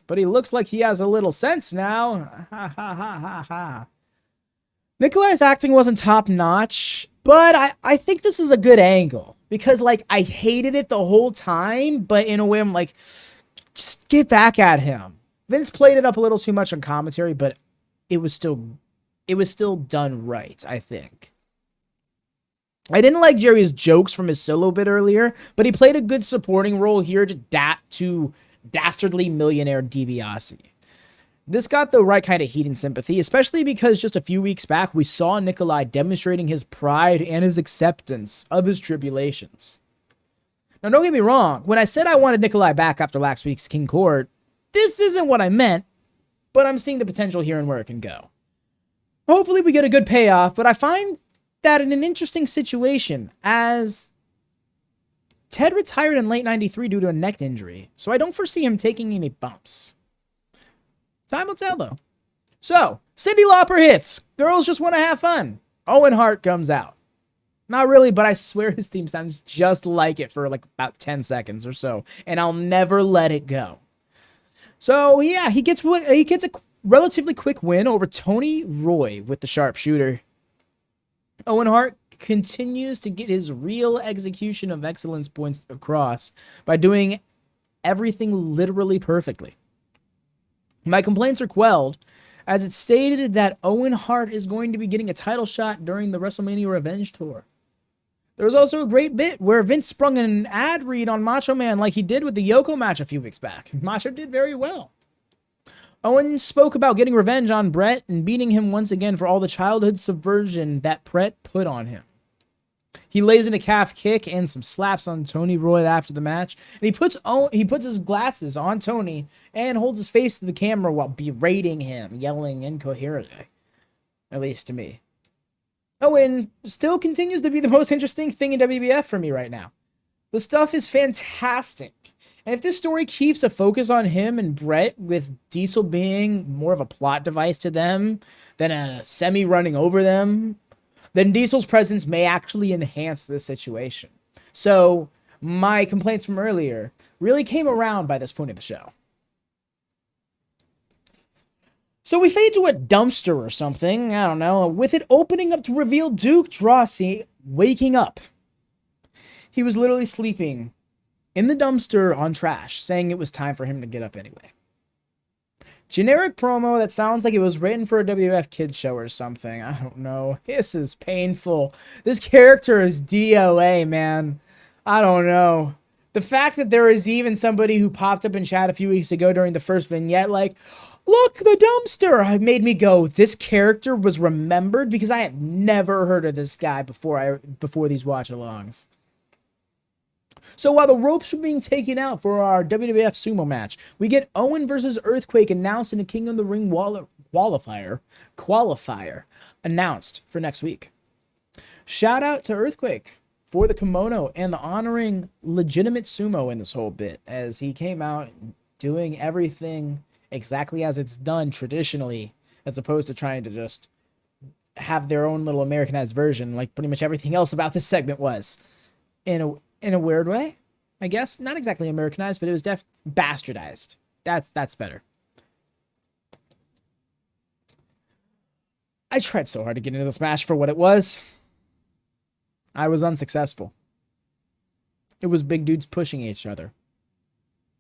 but he looks like he has a little sense now. Ha ha ha ha ha. Nikolai's acting wasn't top-notch, but I think this is a good angle. Because, like, I hated it the whole time, but in a way I'm like, just get back at him. Vince played it up a little too much on commentary, but it was still done right, I think. I didn't like Jerry's jokes from his solo bit earlier, but he played a good supporting role here to dastardly millionaire DiBiase. This got the right kind of heat and sympathy, especially because just a few weeks back, we saw Nikolai demonstrating his pride and his acceptance of his tribulations. Now, don't get me wrong, when I said I wanted Nikolai back after last week's King Court, this isn't what I meant, but I'm seeing the potential here and where it can go. Hopefully we get a good payoff, but I find that in an interesting situation, as Ted retired in late 93 due to a neck injury, so I don't foresee him taking any bumps. Time will tell, though. So, Cyndi Lauper hits. Girls just want to have fun. Owen Hart comes out. Not really, but I swear his theme sounds just like it for like about 10 seconds or so, and I'll never let it go. So, yeah, he gets a relatively quick win over Tony Roy with the sharpshooter. Owen Hart continues to get his real execution of excellence points across by doing everything literally perfectly. My complaints are quelled, as it's stated that Owen Hart is going to be getting a title shot during the WrestleMania Revenge Tour. There was also a great bit where Vince sprung an ad read on Macho Man like he did with the Yoko match a few weeks back. Macho did very well. Owen spoke about getting revenge on Bret and beating him once again for all the childhood subversion that Bret put on him. He lays in a calf kick and some slaps on Tony Roy after the match, and he puts his glasses on Tony and holds his face to the camera while berating him, yelling incoherently, at least to me. Owen still continues to be the most interesting thing in WWF for me right now. The stuff is fantastic. And if this story keeps a focus on him and Bret, with Diesel being more of a plot device to them than a semi running over them, then Diesel's presence may actually enhance this situation. So my complaints from earlier really came around by this point of the show. So we fade to a dumpster or something, I don't know, with it opening up to reveal Duke Droese waking up. He was literally sleeping in the dumpster on trash, saying it was time for him to get up anyway. Generic promo that sounds like it was written for a WWF kids show or something. I don't know. This is painful. This character is DOA, man. I don't know. The fact that there is even somebody who popped up in chat a few weeks ago during the first vignette like, look, the dumpster, made me go, this character was remembered, because I have never heard of this guy before these watch-alongs. So while the ropes were being taken out for our WWF sumo match, we get Owen versus Earthquake announced in a King of the Ring qualifier announced for next week. Shout out to Earthquake for the kimono and the honoring legitimate sumo in this whole bit, as he came out doing everything exactly as it's done traditionally, as opposed to trying to just have their own little Americanized version, like pretty much everything else about this segment was, in a weird way, I guess. Not exactly Americanized, but it was bastardized. That's better. I tried so hard to get into this match for what it was. I was unsuccessful. It was big dudes pushing each other.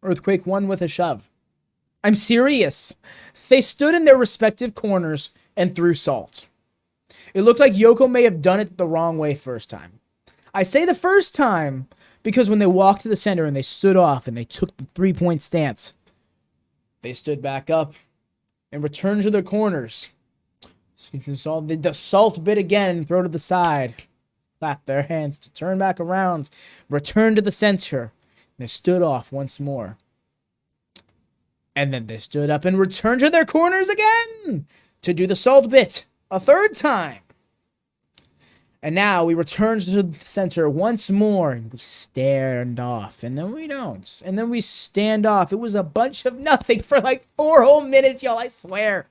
Earthquake won with a shove. I'm serious. They stood in their respective corners and threw salt. It looked like Yoko may have done it the wrong way first time. I say the first time because when they walked to the center and they stood off and they took the 3-point stance, they stood back up and returned to their corners. So the salt bit again and throw to the side. Clap their hands to turn back around. Return to the center. And they stood off once more. And then they stood up and returned to their corners again to do the salt bit a third time. And now we returned to the center once more and we stand off. And then we don't. And then we stand off. It was a bunch of nothing for like 4 whole minutes, y'all, I swear.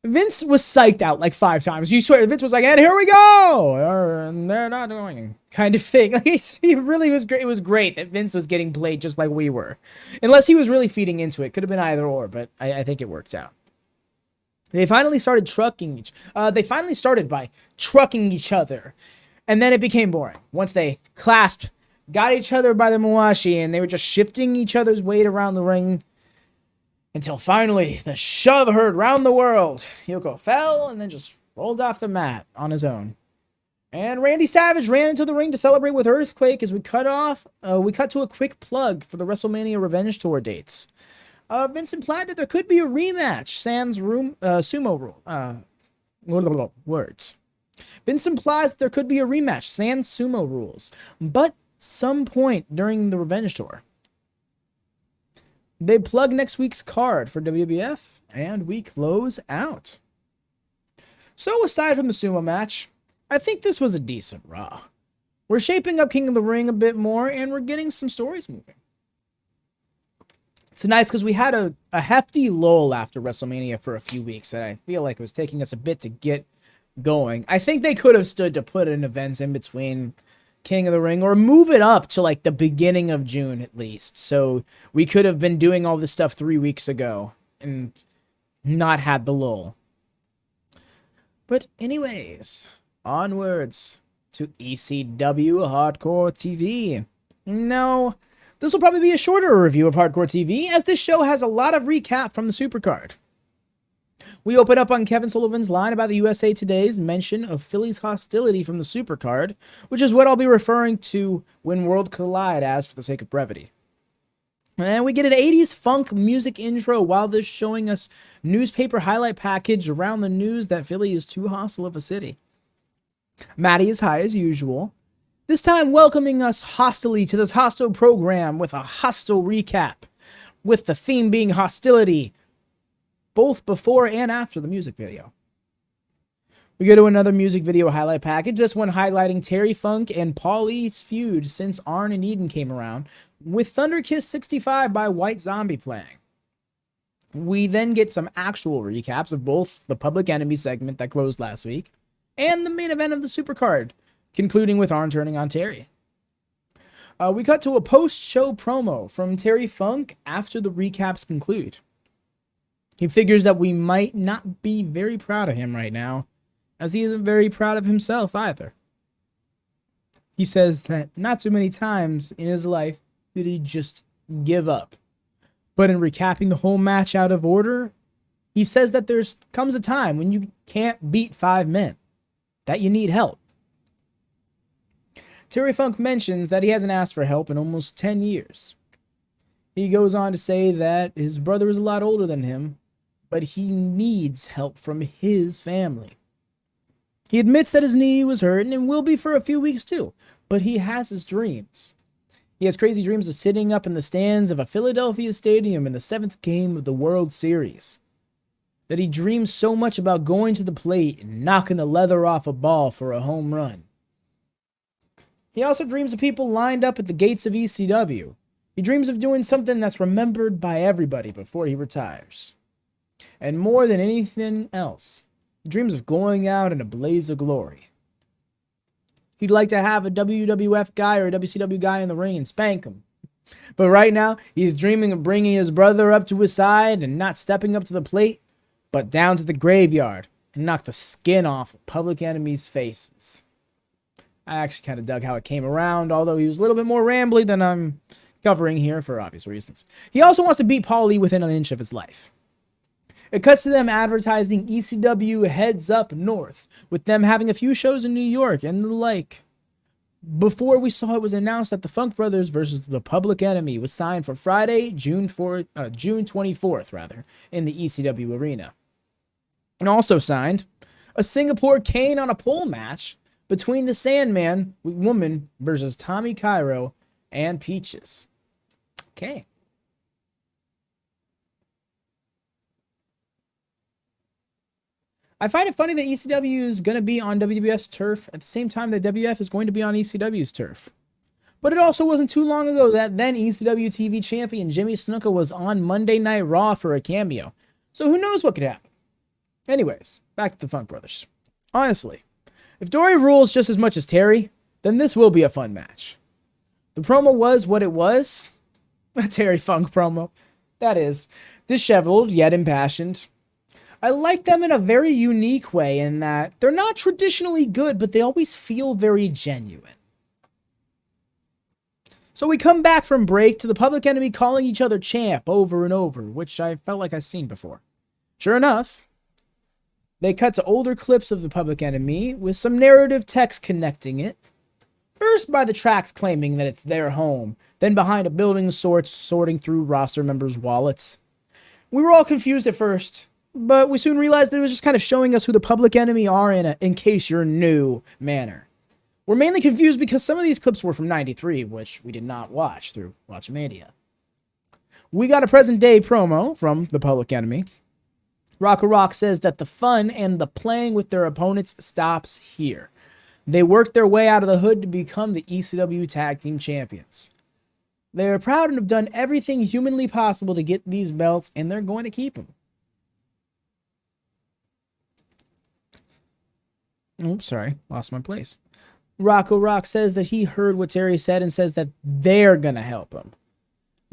Vince was psyched out like 5 times. You swear, Vince was like, and here we go! And they're not going, kind of thing. Like, he really was great. It was great that Vince was getting played just like we were. Unless he was really feeding into it. Could have been either or, but I think it worked out. They finally started by trucking each other. And then it became boring. Once they clasped, got each other by the mawashi, and they were just shifting each other's weight around the ring. Until finally, the shove heard round the world. Yoko fell and then just rolled off the mat on his own. And Randy Savage ran into the ring to celebrate with Earthquake as we cut to a quick plug for the WrestleMania Revenge Tour dates. Vince implied that there could be a rematch, sans sumo rule. Words. Vince implies that there could be a rematch, sans sumo rules, but some point during the Revenge Tour. They plug next week's card for WWF, and we close out. So aside from the sumo match, I think this was a decent Raw. We're shaping up King of the Ring a bit more, and we're getting some stories moving. It's nice because we had a hefty lull after WrestleMania for a few weeks, and I feel like it was taking us a bit to get going. I think they could have stood to put in events in between King of the Ring, or move it up to like the beginning of June at least. So we could have been doing all this stuff 3 weeks ago and not had the lull. But anyways, onwards to ECW Hardcore TV. No, this will probably be a shorter review of Hardcore TV, as this show has a lot of recap from the Supercard. We open up on Kevin Sullivan's line about the USA Today's mention of Philly's hostility from the Supercard, which is what I'll be referring to When Worlds Collide as for the sake of brevity. And we get an 80s funk music intro while this showing us newspaper highlight package around the news that Philly is too hostile of a city. Maddie is high as usual, this time welcoming us hostilely to this hostile program with a hostile recap, with the theme being hostility, both before and after the music video. We go to another music video highlight package, this one highlighting Terry Funk and Paulie's feud since Arn and Eaton came around, with Thunder Kiss 65 by White Zombie playing. We then get some actual recaps of both the Public Enemy segment that closed last week and the main event of the Supercard, concluding with Arn turning on Terry. We cut to a post-show promo from Terry Funk after the recaps conclude. He figures that we might not be very proud of him right now, as he isn't very proud of himself either. He says that not too many times in his life did he just give up. But in recapping the whole match out of order, he says that comes a time when you can't beat 5 men, that you need help. Terry Funk mentions that he hasn't asked for help in almost 10 years. He goes on to say that his brother is a lot older than him, but he needs help from his family. He admits that his knee was hurting and will be for a few weeks too, but he has his dreams. He has crazy dreams of sitting up in the stands of a Philadelphia stadium in the 7th game of the World Series. That he dreams so much about going to the plate and knocking the leather off a ball for a home run. He also dreams of people lined up at the gates of ECW. He dreams of doing something that's remembered by everybody before he retires. And more than anything else, he dreams of going out in a blaze of glory. He'd like to have a WWF guy or a WCW guy in the ring and spank him. But right now, he's dreaming of bringing his brother up to his side and not stepping up to the plate, but down to the graveyard and knock the skin off Public Enemy's faces. I actually kind of dug how it came around, although he was a little bit more rambly than I'm covering here for obvious reasons. He also wants to beat Paul Lee within an inch of his life. It cuts to them advertising ECW Heads Up North, with them having a few shows in New York and the like. Before we saw it was announced that the Funk Brothers versus the Public Enemy was signed for Friday, June 24th, in the ECW arena. And also signed a Singapore cane on a pole match between the Sandman woman versus Tommy Cairo and Peaches. Okay. I find it funny that ECW is going to be on WWF's turf at the same time that WWF is going to be on ECW's turf. But it also wasn't too long ago that then ECW TV champion Jimmy Snuka was on Monday Night Raw for a cameo. So who knows what could happen. Anyways, back to the Funk Brothers. Honestly, if Dory rules just as much as Terry, then this will be a fun match. The promo was what it was. A Terry Funk promo. That is, disheveled yet impassioned. I like them in a very unique way in that they're not traditionally good, but they always feel very genuine. So we come back from break to the Public Enemy calling each other champ over and over, which I felt like I've seen before. Sure enough, they cut to older clips of the Public Enemy with some narrative text connecting it. First by the tracks claiming that it's their home, then behind a building of sorts sorting through roster members' wallets. We were all confused at first, but we soon realized that it was just kind of showing us who the Public Enemy are in a in case you're new manner. We're mainly confused because some of these clips were from '93, which we did not watch through WatchaMania. We got a present day promo from the Public Enemy. Rock says that the fun and the playing with their opponents stops here. They worked their way out of the hood to become the ECW Tag Team Champions. They are proud and have done everything humanly possible to get these belts, and they're going to keep them. Oops, sorry, lost my place. Rock says that he heard what Terry said and says that they're going to help him.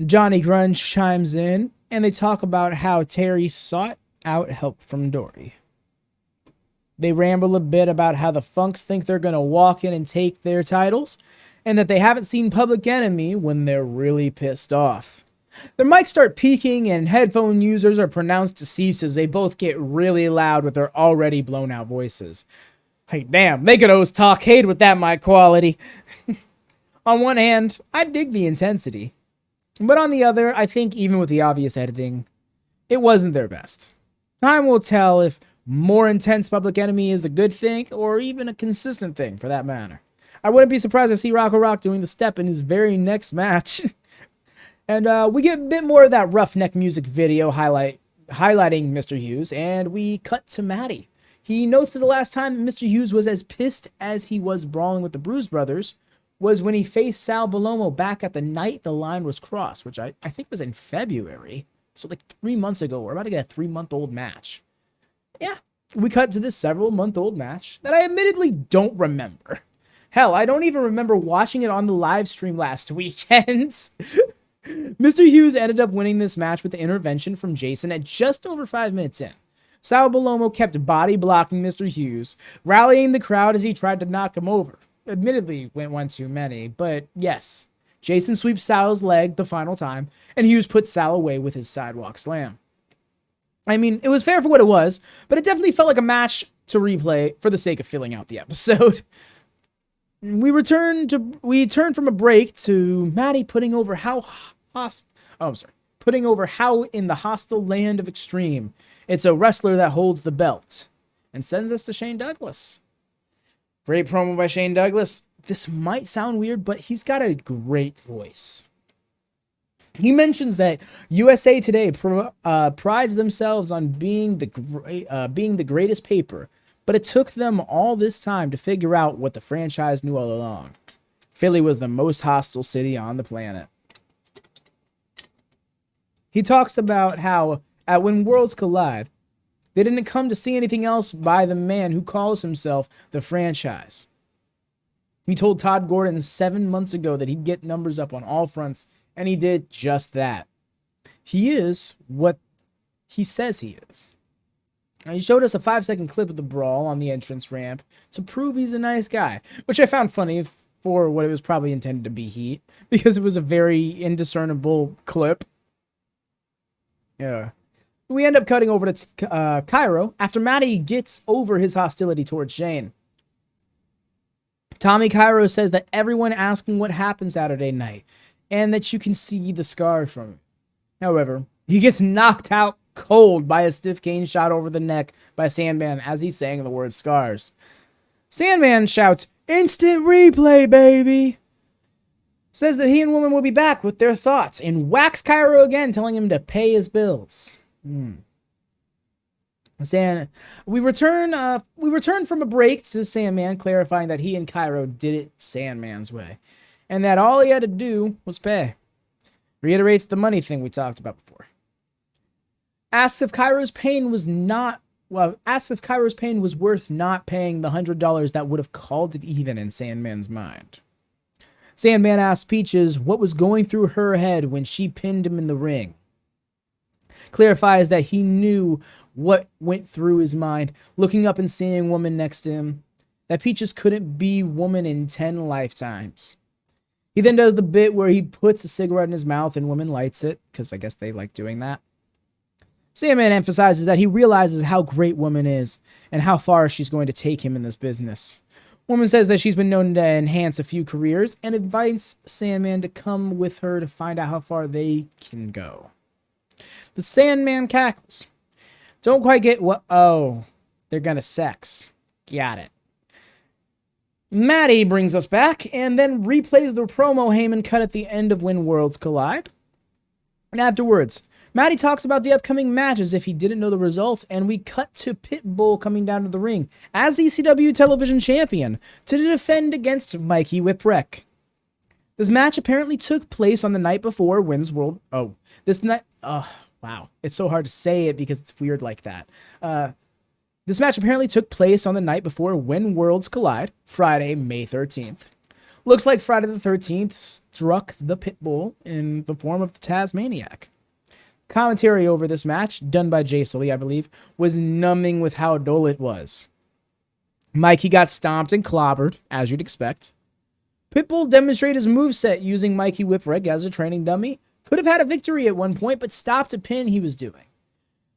Johnny Grunge chimes in, and they talk about how Terry sought out help from Dory. They ramble a bit about how the Funks think they're going to walk in and take their titles, and that they haven't seen Public Enemy when they're really pissed off. Their mics start peaking, and headphone users are pronounced to cease as they both get really loud with their already blown out voices. Hey, damn, they could always Talkkcade with that mic quality. On one hand, I dig the intensity. But on the other, I think even with the obvious editing, it wasn't their best. Time will tell if more intense Public Enemy is a good thing, or even a consistent thing, for that matter. I wouldn't be surprised to see Rock doing the step in his very next match. And we get a bit more of that roughneck music video highlighting Mr. Hughes, and we cut to Matty. He notes that the last time Mr. Hughes was as pissed as he was brawling with the Bruise Brothers was when he faced Sal Bellomo back at the night the line was crossed, which I think was in February. So like 3 months ago. We're about to get a 3-month-old match. Yeah, we cut to this several-month-old match that I admittedly don't remember. Hell, I don't even remember watching it on the live stream last weekend. Mr. Hughes ended up winning this match with the intervention from Jason at just over 5 minutes in. Sal Bellomo kept body blocking Mr. Hughes, rallying the crowd as he tried to knock him over. Admittedly, went one too many, but yes. Jason sweeps Sal's leg the final time, and Hughes puts Sal away with his sidewalk slam. I mean, it was fair for what it was, but it definitely felt like a match to replay for the sake of filling out the episode. We turned from a break to Matty putting over how in the hostile land of Extreme, it's a wrestler that holds the belt, and sends us to Shane Douglas. Great promo by Shane Douglas. This might sound weird, but he's got a great voice. He mentions that USA Today prides themselves on being the greatest paper, but it took them all this time to figure out what the franchise knew all along. Philly was the most hostile city on the planet. He talks about how at When Worlds Collide, they didn't come to see anything else by the man who calls himself the franchise. He told Todd Gordon 7 months ago that he'd get numbers up on all fronts, and he did just that. He is what he says he is. Now, he showed us a 5-second clip of the brawl on the entrance ramp to prove he's a nice guy, which I found funny for what it was probably intended to be heat, because it was a very indiscernible clip. Yeah. We end up cutting over to Cairo after Matty gets over his hostility towards Shane. Tommy Cairo says that everyone asking what happened Saturday night, and that you can see the scars from it. However, he gets knocked out cold by a stiff cane shot over the neck by Sandman as he's saying the word scars. Sandman shouts, "Instant replay, baby!" Says that he and Woman will be back with their thoughts, and whacks Cairo again, telling him to pay his bills. We return from a break to Sandman, clarifying that he and Cairo did it Sandman's way, and that all he had to do was pay. Reiterates the money thing we talked about before. Asks if Cairo's pain was worth not paying the $100 that would have called it even in Sandman's mind. Sandman asks Peaches what was going through her head when she pinned him in the ring. Clarifies that he knew what went through his mind, looking up and seeing Woman next to him, that Peaches couldn't be Woman in 10 lifetimes. He then does the bit where he puts a cigarette in his mouth and Woman lights it, because I guess they like doing that. Sandman emphasizes that he realizes how great Woman is and how far she's going to take him in this business. Woman says that she's been known to enhance a few careers and invites Sandman to come with her to find out how far they can go. The Sandman cackles. Don't quite get what... Oh, they're gonna sex. Got it. Matty brings us back and then replays the promo Heyman cut at the end of When Worlds Collide. And afterwards, Matty talks about the upcoming match as if he didn't know the results, and we cut to Pitbull coming down to the ring as ECW television champion to defend against Mikey Whipwreck. This match apparently took place on the night before When's World... Oh, this night... Wow, it's so hard to say it because it's weird like that. This match apparently took place on the night before When Worlds Collide, Friday, May 13th. Looks like Friday the 13th struck the Pitbull in the form of the Tazmaniac. Commentary over this match, done by Jay Sully, I believe, was numbing with how dull it was. Mikey got stomped and clobbered, as you'd expect. Pitbull demonstrated his moveset using Mikey Whipwreck as a training dummy. Could have had a victory at one point, but stopped a pin he was doing.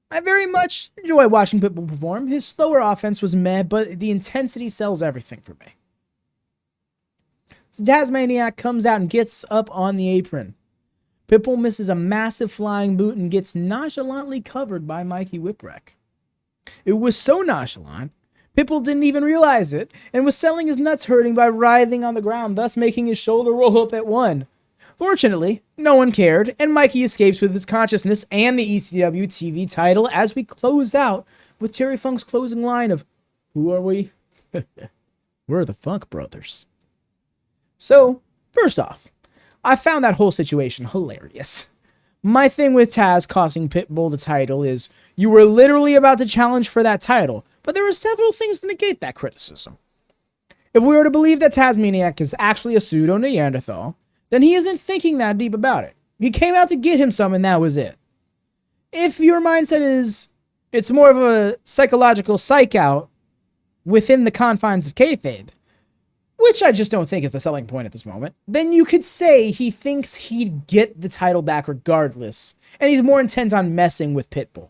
I very much enjoy watching Pitbull perform. His slower offense was meh, but the intensity sells everything for me. So Tazmaniac comes out and gets up on the apron. Pitbull misses a massive flying boot and gets nonchalantly covered by Mikey Whipwreck. It was so nonchalant, Pitbull didn't even realize it, and was selling his nuts hurting by writhing on the ground, thus making his shoulder roll up at one. Fortunately, no one cared, and Mikey escapes with his consciousness and the ECW TV title as we close out with Terry Funk's closing line of, "Who are we?" We're the Funk Brothers. So, first off, I found that whole situation hilarious. My thing with Taz costing Pitbull the title is, you were literally about to challenge for that title, but there were several things to negate that criticism. If we were to believe that Tazmaniac is actually a pseudo-Neanderthal, then he isn't thinking that deep about it. He came out to get him some and that was it. If your mindset is, it's more of a psychological psych out within the confines of kayfabe, which I just don't think is the selling point at this moment, then you could say he thinks he'd get the title back regardless, and he's more intent on messing with Pitbull.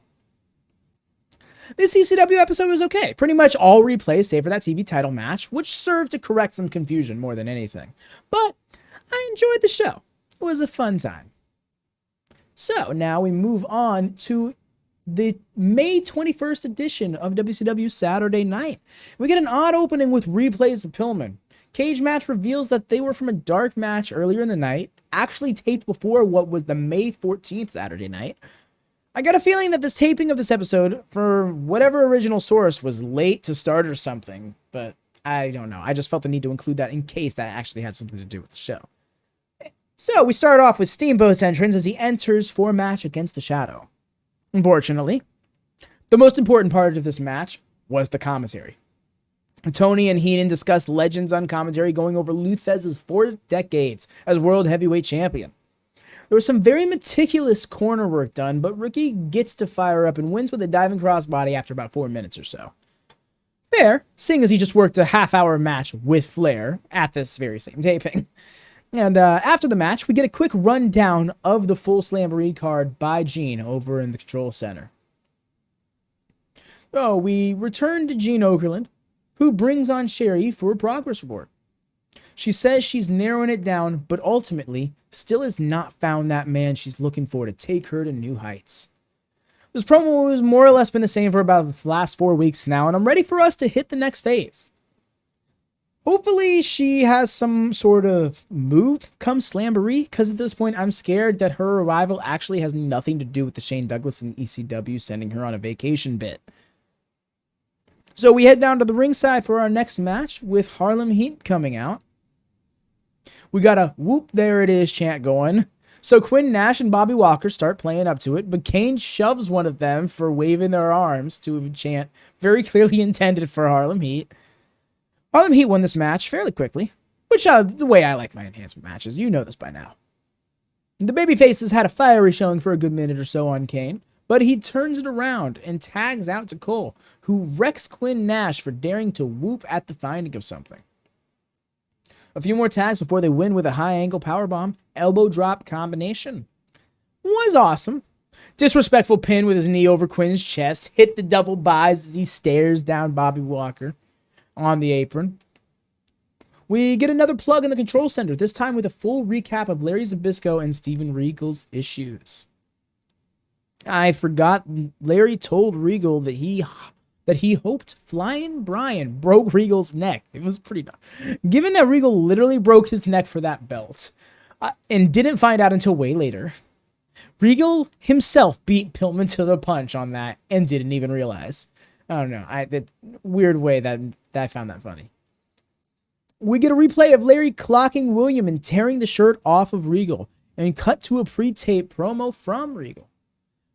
This ECW episode was okay. Pretty much all replays save for that TV title match, which served to correct some confusion more than anything. But I enjoyed the show. It was a fun time. So now we move on to the May 21st edition of WCW Saturday Night. We get an odd opening with replays of Pillman. Cage Match reveals that they were from a dark match earlier in the night, actually taped before what was the May 14th Saturday Night. I got a feeling that this taping of this episode, for whatever original source, was late to start or something, but I don't know. I just felt the need to include that in case that actually had something to do with the show. So we start off with Steamboat's entrance as he enters for a match against the Shadow. Unfortunately, the most important part of this match was the commentary. Tony and Heenan discussed legends on commentary, going over Lou Thesz's 4 decades as World Heavyweight Champion. There was some very meticulous corner work done, but Ricky gets to fire up and wins with a diving crossbody after about 4 minutes or so. Fair, seeing as he just worked a half-hour match with Flair at this very same taping. And after the match, we get a quick rundown of the full Slamboree card by Gene over in the Control Center. So we return to Gene Okerlund, who brings on Sherry for a progress report. She says she's narrowing it down, but ultimately still has not found that man she's looking for to take her to new heights. This promo has more or less been the same for about the last 4 weeks now, and I'm ready for us to hit the next phase. Hopefully she has some sort of move come Slamboree, because at this point I'm scared that her arrival actually has nothing to do with the Shane Douglas and ECW sending her on a vacation bit. So we head down to the ringside for our next match with Harlem Heat coming out. We got a whoop, there it is chant going. So Quinn Nash and Bobby Walker start playing up to it, but Kane shoves one of them for waving their arms to a chant very clearly intended for Harlem Heat. Harlem Heat won this match fairly quickly, which the way I like my enhancement matches, you know this by now. The babyfaces had a fiery showing for a good minute or so on Kane, but he turns it around and tags out to Cole, who wrecks Quinn Nash for daring to whoop at the finding of something. A few more tags before they win with a high-angle powerbomb, elbow drop combination. Was awesome. Disrespectful pin with his knee over Quinn's chest, hit the double buys as he stares down Bobby Walker on the apron. We get another plug in the Control Center, this time with a full recap of Larry Zbyszko and Steven Regal's issues. I forgot Larry told Regal that he hoped Flying Brian broke Regal's neck. It was pretty dumb. Given that Regal literally broke his neck for that belt and didn't find out until way later, Regal himself beat Pillman to the punch on that and didn't even realize. I don't know. That weird way that I found that funny. We get a replay of Larry clocking William and tearing the shirt off of Regal and cut to a pre-tape promo from Regal.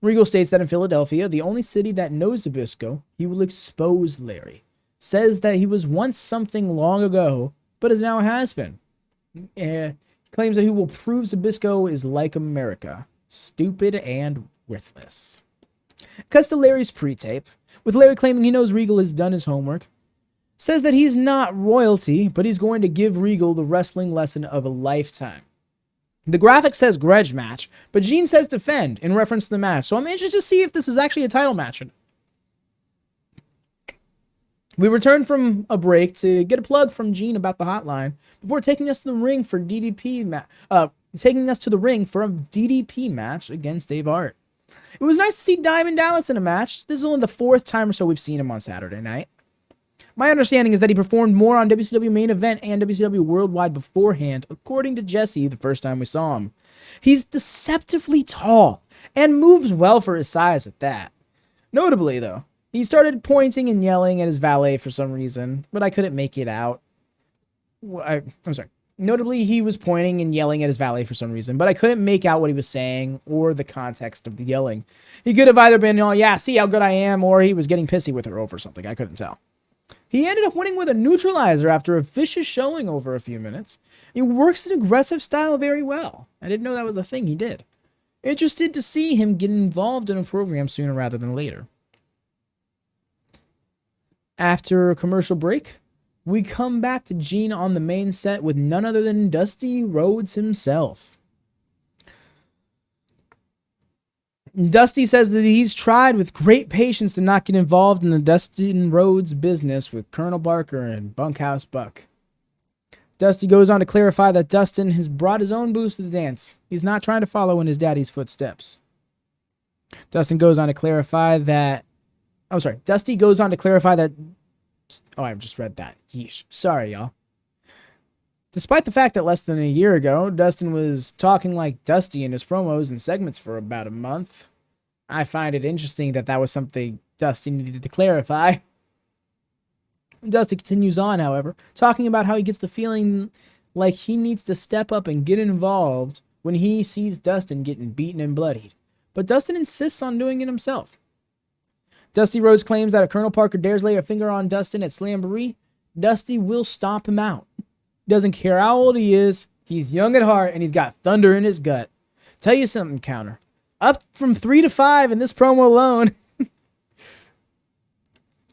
Regal states that in Philadelphia, the only city that knows Zbyszko, he will expose Larry. Says that he was once something long ago, but is now a has-been. Claims that he will prove Zbyszko is like America, stupid and worthless. Cuts to Larry's pre-tape, with Larry claiming he knows Regal has done his homework. Says that he's not royalty, but he's going to give Regal the wrestling lesson of a lifetime. The graphic says grudge match, but Gene says defend in reference to the match, so I'm interested to see if this is actually a title match. We return from a break to get a plug from Gene about the hotline before taking us to the ring for taking us to the ring for a DDP match against Dave Hart. It was nice to see Diamond Dallas in a match. This is only the 4th time or so we've seen him on Saturday night. My understanding is that he performed more on WCW Main Event and WCW Worldwide beforehand, according to Jesse the first time we saw him. He's deceptively tall and moves well for his size at that. Notably, though, he started pointing and yelling at his valet for some reason, but I couldn't make it out. I'm sorry. Notably, he was pointing and yelling at his valet for some reason, but I couldn't make out what he was saying or the context of the yelling. He could have either been, oh yeah, see how good I am, or he was getting pissy with her over something. I couldn't tell. He ended up winning with a neutralizer after a vicious showing over a few minutes. He works an aggressive style very well. I didn't know that was a thing he did. Interested to see him get involved in a program sooner rather than later. After a commercial break, we come back to Gene on the main set with none other than Dusty Rhodes himself. Dusty says that he's tried with great patience to not get involved in the Dustin Rhodes business with Colonel Barker and Bunkhouse Buck. Dusty goes on to clarify that Dustin has brought his own booze to the dance. He's not trying to follow in his daddy's footsteps. Dusty goes on to clarify that... I just read that. Yeesh. Sorry, y'all. Despite the fact that less than a year ago, Dustin was talking like Dusty in his promos and segments for about a month, I find it interesting that that was something Dusty needed to clarify. Dusty continues on, however, talking about how he gets the feeling like he needs to step up and get involved when he sees Dustin getting beaten and bloodied. But Dustin insists on doing it himself. Dusty Rhodes claims that if Colonel Parker dares lay a finger on Dustin at Slamboree, Dusty will stomp him out. Doesn't care how old he is, he's young at heart, and he's got thunder in his gut. Tell you something, Counter. Up from 3 to 5 in this promo alone.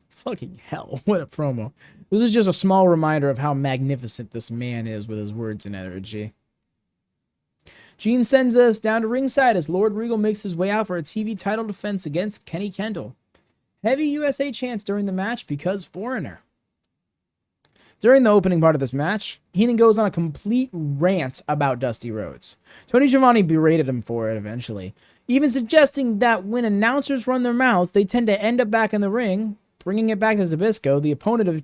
Fucking hell, what a promo. This is just a small reminder of how magnificent this man is with his words and energy. Gene sends us down to ringside as Lord Regal makes his way out for a TV title defense against Kenny Kendall. Heavy USA chants during the match because foreigner. During the opening part of this match, Heenan goes on a complete rant about Dusty Rhodes. Tony Schiavone berated him for it eventually, even suggesting that when announcers run their mouths, they tend to end up back in the ring, bringing it back to Zbyszko, the opponent of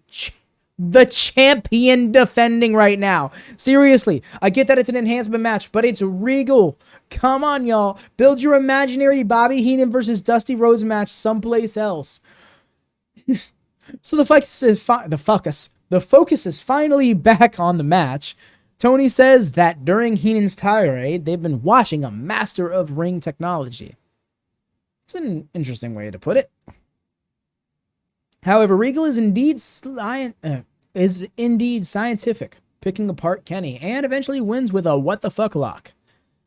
the champion defending right now. Seriously, I get that it's an enhancement match, but it's Regal. Come on, y'all. Build your imaginary Bobby Heenan versus Dusty Rhodes match someplace else. So the focus is finally back on the match. Tony says that during Heenan's tirade, they've been watching a master of ring technology. It's an interesting way to put it. However, Regal is indeed scientific, picking apart Kenny, and eventually wins with a what the fuck lock.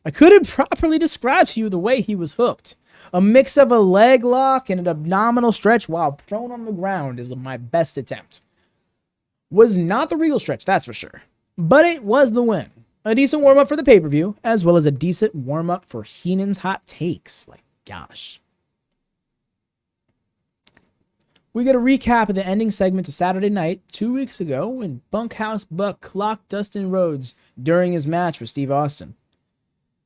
I couldn't properly describe to you the way he was hooked. A mix of a leg lock and an abdominal stretch while prone on the ground is my best attempt. Was not the Regal stretch, that's for sure. But it was the win. A decent warm-up for the pay-per-view, as well as a decent warm-up for Heenan's hot takes. Like, gosh. We get a recap of the ending segment to Saturday Night 2 weeks ago when Bunkhouse Buck clocked Dustin Rhodes during his match with Steve Austin.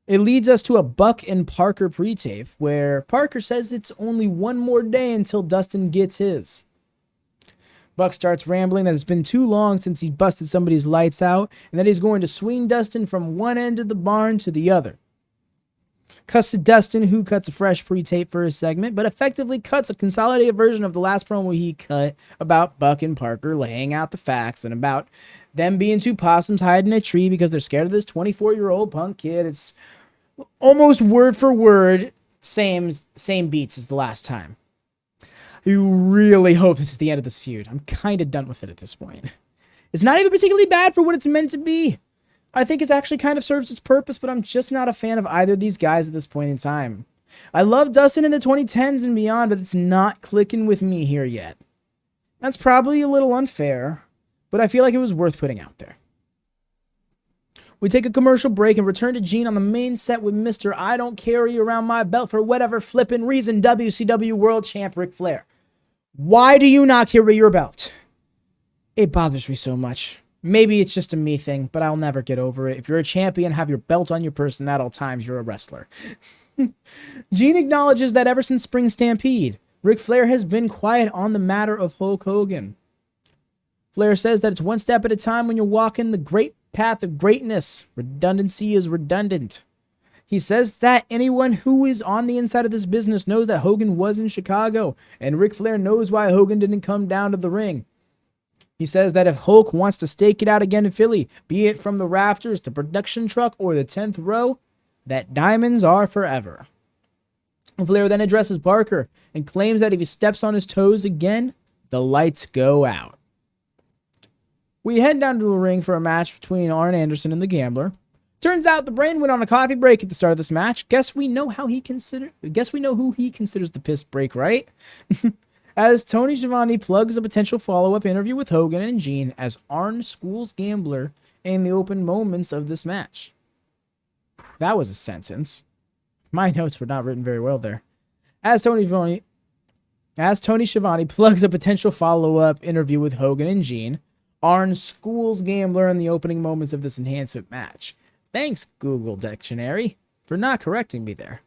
It leads us to a Buck and Parker pre-tape where Parker says it's only one more day until Dustin gets his. Buck starts rambling that it's been too long since he busted somebody's lights out and that he's going to swing Dustin from one end of the barn to the other. Cuts to Dustin, who cuts a fresh pre-tape for his segment, but effectively cuts a consolidated version of the last promo he cut about Buck and Parker laying out the facts and about them being two possums hiding in a tree because they're scared of this 24-year-old punk kid. It's almost word for word, same beats as the last time. I really hope this is the end of this feud. I'm kind of done with it at this point. It's not even particularly bad for what it's meant to be. I think it's actually kind of serves its purpose, but I'm just not a fan of either of these guys at this point in time. I love Dustin in the 2010s and beyond, but it's not clicking with me here yet. That's probably a little unfair, but I feel like it was worth putting out there. We take a commercial break and return to Gene on the main set with Mr. I don't carry around my belt for whatever flippin' reason, WCW World Champ Ric Flair. Why do you not carry your belt? It bothers me so much. Maybe it's just a me thing, but I'll never get over it. If you're a champion, have your belt on your person at all times, you're a wrestler. Gene acknowledges that ever since Spring Stampede, Ric Flair has been quiet on the matter of Hulk Hogan. Flair says that it's one step at a time when you're walking the great path of greatness. Redundancy is redundant. He says that anyone who is on the inside of this business knows that Hogan was in Chicago, and Ric Flair knows why Hogan didn't come down to the ring. He says that if Hulk wants to stake it out again in Philly, be it from the rafters, the production truck, or the 10th row, that diamonds are forever. Flair then addresses Parker and claims that if he steps on his toes again, the lights go out. We head down to a ring for a match between Arn Anderson and the Gambler. Turns out the Brain went on a coffee break at the start of this match. Guess we know who he considers the piss break, right? As Tony Schiavone plugs a potential follow-up interview with Hogan and Gene as Arn schools Gambler in the open moments of this match. That was a sentence. My notes were not written very well there. As Tony Schiavone plugs a potential follow-up interview with Hogan and Gene, Arn schools Gambler in the opening moments of this enhancement match. Thanks, Google Dictionary, for not correcting me there.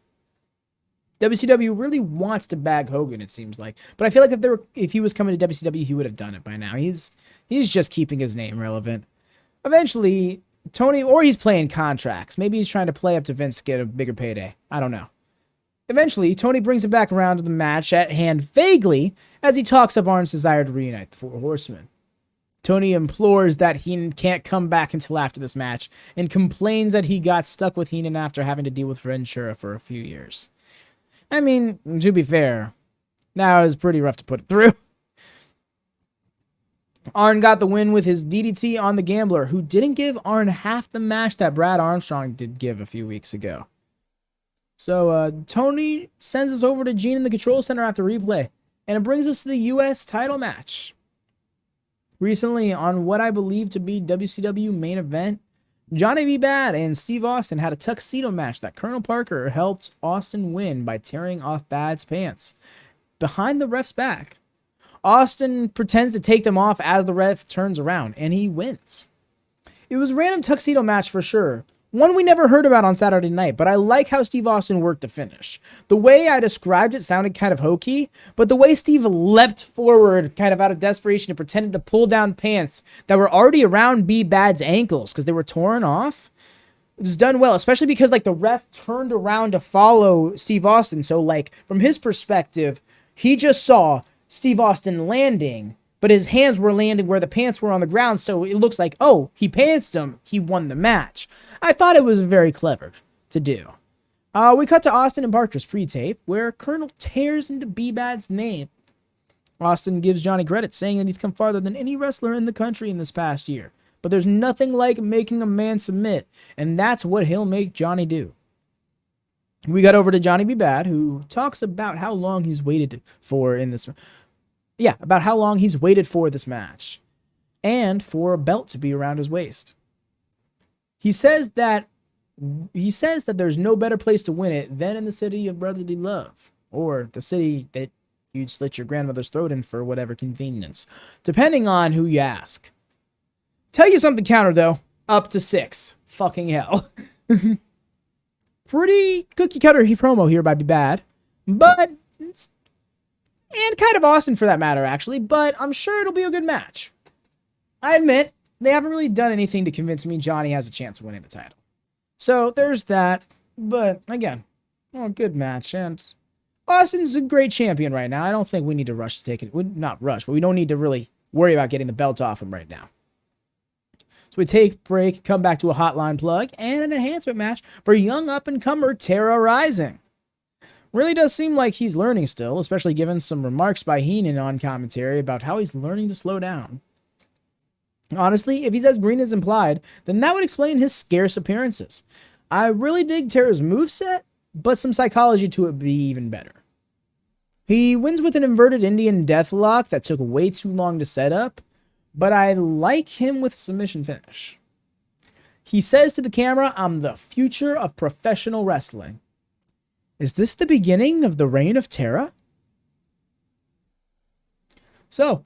WCW really wants to bag Hogan, it seems like. But I feel like if he was coming to WCW, he would have done it by now. He's just keeping his name relevant. Eventually, Tony, or he's playing contracts. Maybe he's trying to play up to Vince to get a bigger payday. I don't know. Eventually, Tony brings it back around to the match at hand vaguely as he talks up Arn's desire to reunite the Four Horsemen. Tony implores that Heenan can't come back until after this match and complains that he got stuck with Heenan after having to deal with Ventura for a few years. I mean, to be fair, that was pretty rough to put it through. Arn got the win with his DDT on the Gambler, who didn't give Arn half the match that Brad Armstrong did give a few weeks ago. So Tony sends us over to Gene in the Control Center after replay, and it brings us to the U.S. title match. Recently, on what I believe to be WCW main event, Johnny B. Bad and Steve Austin had a tuxedo match that Colonel Parker helped Austin win by tearing off Bad's pants behind the ref's back. Austin pretends to take them off as the ref turns around, and he wins. It was a random tuxedo match for sure. One we never heard about on Saturday Night, but I like how Steve Austin worked the finish. The way I described it sounded kind of hokey, but the way Steve leapt forward kind of out of desperation and pretended to pull down pants that were already around B. Bad's ankles because they were torn off, it was done well, especially because like the ref turned around to follow Steve Austin. So like from his perspective, he just saw Steve Austin landing, but his hands were landing where the pants were on the ground, so it looks like, oh, he pantsed him, he won the match. I thought it was very clever to do. We cut to Austin and Parker's pre-tape, where Colonel tears into B-Bad's name. Austin gives Johnny credit, saying that he's come farther than any wrestler in the country in this past year. But there's nothing like making a man submit, and that's what he'll make Johnny do. We got over to Johnny B. Bad, who talks about how long he's waited for in this... Yeah, about how long he's waited for this match, and for a belt to be around his waist. He says that there's no better place to win it than in the city of brotherly love, or the city that you'd slit your grandmother's throat in for whatever convenience, depending on who you ask. Tell you something counter though, up to 6. Fucking hell. Pretty cookie cutter promo here by Be Bad, but it's, and kind of Austin for that matter actually, but I'm sure it'll be a good match. I admit, they haven't really done anything to convince me Johnny has a chance of winning the title. So there's that, but again, good match, and Austin's a great champion right now. I don't think we need to rush to take it. Not rush, but we don't need to really worry about getting the belt off him right now. So we take a break, come back to a hotline plug, and an enhancement match for young up-and-comer Terra Rising. Really does seem like he's learning still, especially given some remarks by Heenan on commentary about how he's learning to slow down. Honestly, if he's as green as implied, then that would explain his scarce appearances. I really dig Terra's moveset, but some psychology to it would be even better. He wins with an inverted Indian deathlock that took way too long to set up, but I like him with a submission finish. He says to the camera, "I'm the future of professional wrestling." Is this the beginning of the reign of Terra? So,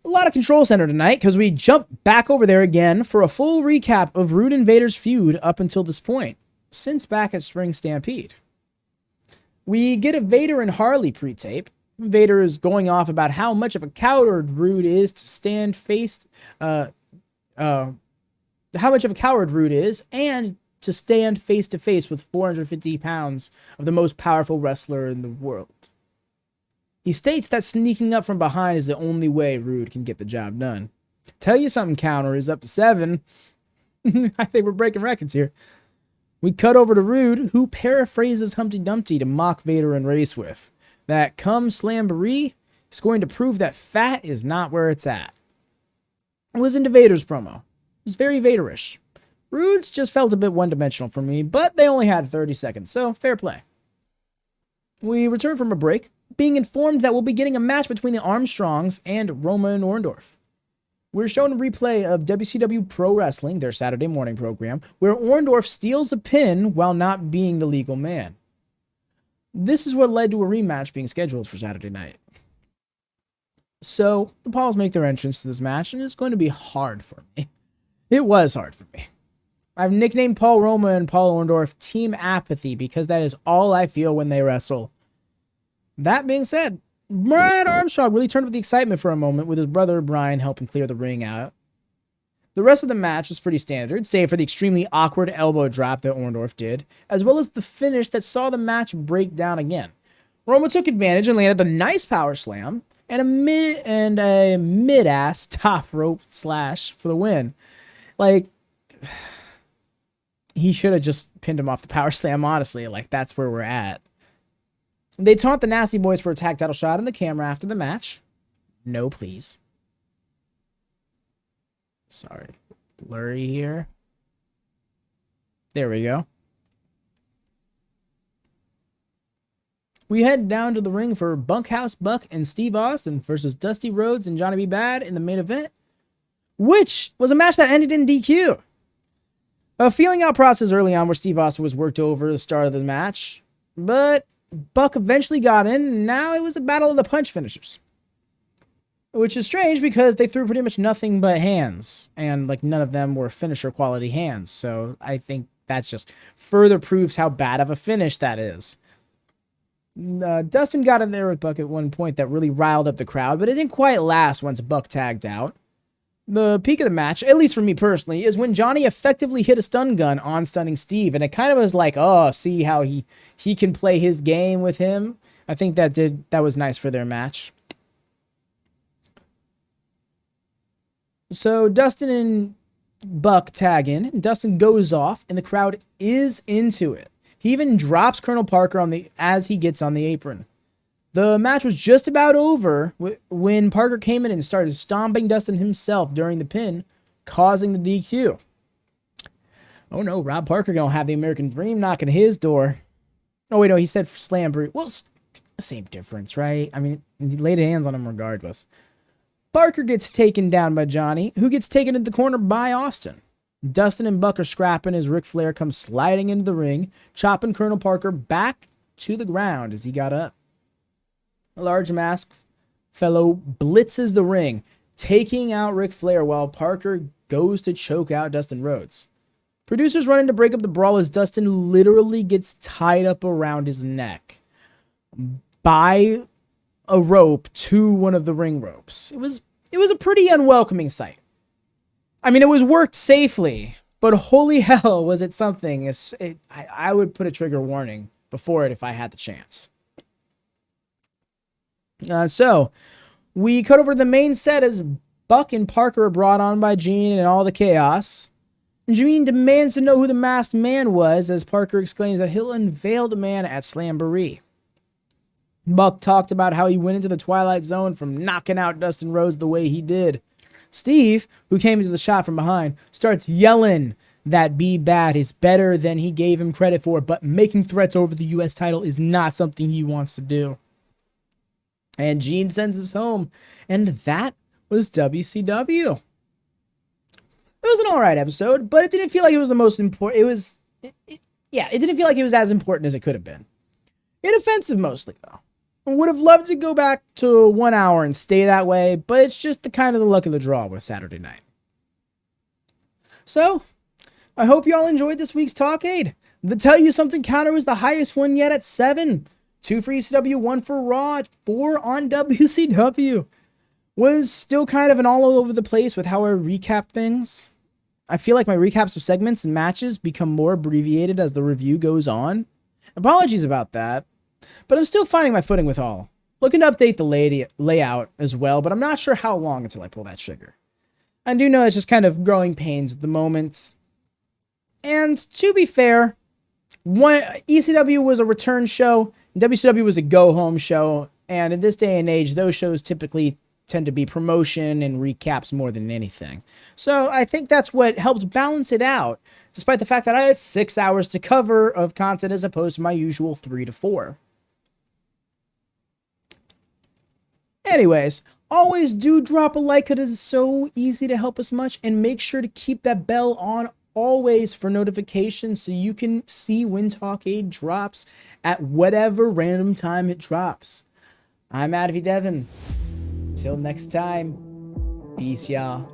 a lot of Control Center tonight because we jump back over there again for a full recap of Rude and Vader's feud up until this point, since back at Spring Stampede. We get a Vader and Harley pre-tape. Vader is going off about how much of a coward Rude is to stand face, how much of a coward Rude is, and to stand face to face with 450 pounds of the most powerful wrestler in the world. He states that sneaking up from behind is the only way Rude can get the job done. Tell you something, counter is up to 7. I think we're breaking records here. We cut over to Rude, who paraphrases Humpty Dumpty to mock Vader and race with. That come slamboree is going to prove that fat is not where it's at. It was into Vader's promo. It was very Vaderish. Rude's just felt a bit one-dimensional for me, but they only had 30 seconds, so fair play. We return from a break, being informed that we'll be getting a match between the Armstrongs and Roma and Orndorff. We're shown a replay of WCW Pro Wrestling, their Saturday morning program, where Orndorff steals a pin while not being the legal man. This is what led to a rematch being scheduled for Saturday night. So, the Pauls make their entrance to this match, and it's going to be hard for me. It was hard for me. I've nicknamed Paul Roma and Paul Orndorff Team Apathy because that is all I feel when they wrestle. That being said, Brad Armstrong really turned up the excitement for a moment with his brother Brian helping clear the ring out. The rest of the match was pretty standard, save for the extremely awkward elbow drop that Orndorff did, as well as the finish that saw the match break down again. Roma took advantage and landed a nice power slam, and a mid-ass top rope slash for the win. Like, he should have just pinned him off the power slam, honestly. Like, that's where we're at. They taunt the Nasty Boys for a tag title shot in the camera after the match. No, please. Sorry. Blurry here. There we go. We head down to the ring for Bunkhouse Buck and Steve Austin versus Dusty Rhodes and Johnny B. Bad in the main event, which was a match that ended in DQ. A feeling out process early on where Steve Austin was worked over at the start of the match, but Buck eventually got in, and now it was a battle of the punch finishers. Which is strange because they threw pretty much nothing but hands, and like none of them were finisher quality hands, so I think that just further proves how bad of a finish that is. Dustin got in there with Buck at one point that really riled up the crowd, but it didn't quite last once Buck tagged out. The peak of the match, at least for me personally, is when Johnny effectively hit a stun gun on stunning Steve, and it kind of was like, oh, see how he can play his game with him. I think that was nice for their match. So Dustin and Buck tag in, and Dustin goes off, and the crowd is into it. He even drops Colonel Parker as he gets on the apron. The match was just about over when Parker came in and started stomping Dustin himself during the pin, causing the DQ. Oh no, Rob Parker gonna have the American Dream knocking his door. Oh wait, no, he said Slamboree. Well, same difference, right? I mean, he laid hands on him regardless. Parker gets taken down by Johnny, who gets taken to the corner by Austin. Dustin and Buck are scrapping as Ric Flair comes sliding into the ring, chopping Colonel Parker back to the ground as he got up. A large masked fellow blitzes the ring, taking out Ric Flair while Parker goes to choke out Dustin Rhodes. Producers run in to break up the brawl as Dustin literally gets tied up around his neck by a rope to one of the ring ropes. It was a pretty unwelcoming sight. I mean, it was worked safely, but holy hell was it something. I would put a trigger warning before it if I had the chance. So we cut over to the main set as Buck and Parker are brought on by Gene and all the chaos. Gene demands to know who the masked man was as Parker exclaims that he'll unveil the man at Slamboree. Buck talked about how he went into the Twilight Zone from knocking out Dustin Rhodes the way he did. Steve, who came into the shot from behind, starts yelling that Be Bad is better than he gave him credit for, but making threats over the U.S. title is not something he wants to do. And Gene sends us home, and that was WCW. It was an alright episode, but it didn't feel like it was the most important. It didn't feel like it was as important as it could have been. Inoffensive mostly, though. I would have loved to go back to 1 hour and stay that way, but it's just the kind of the luck of the draw with Saturday night. So, I hope you all enjoyed this week's Talkkcade. The Tell You Something counter was the highest one yet at 7. 2 for ECW, 1 for Raw, 4 on WCW. Was still kind of an all over the place with how I recap things. I feel like my recaps of segments and matches become more abbreviated as the review goes on. Apologies about that, but I'm still finding my footing with all. Looking to update the layout as well, but I'm not sure how long until I pull that trigger. I do know it's just kind of growing pains at the moment. And to be fair, ECW was a return show, WCW was a go-home show, and in this day and age, those shows typically tend to be promotion and recaps more than anything. So I think that's what helped balance it out, despite the fact that I had 6 hours to cover of content as opposed to my usual 3 to 4. Anyways, always do drop a like, it is so easy to help us much, and make sure to keep that bell on always for notifications so you can see when Talkkcade drops at whatever random time it drops. I'm AdvyDeven. Till next time, peace, y'all.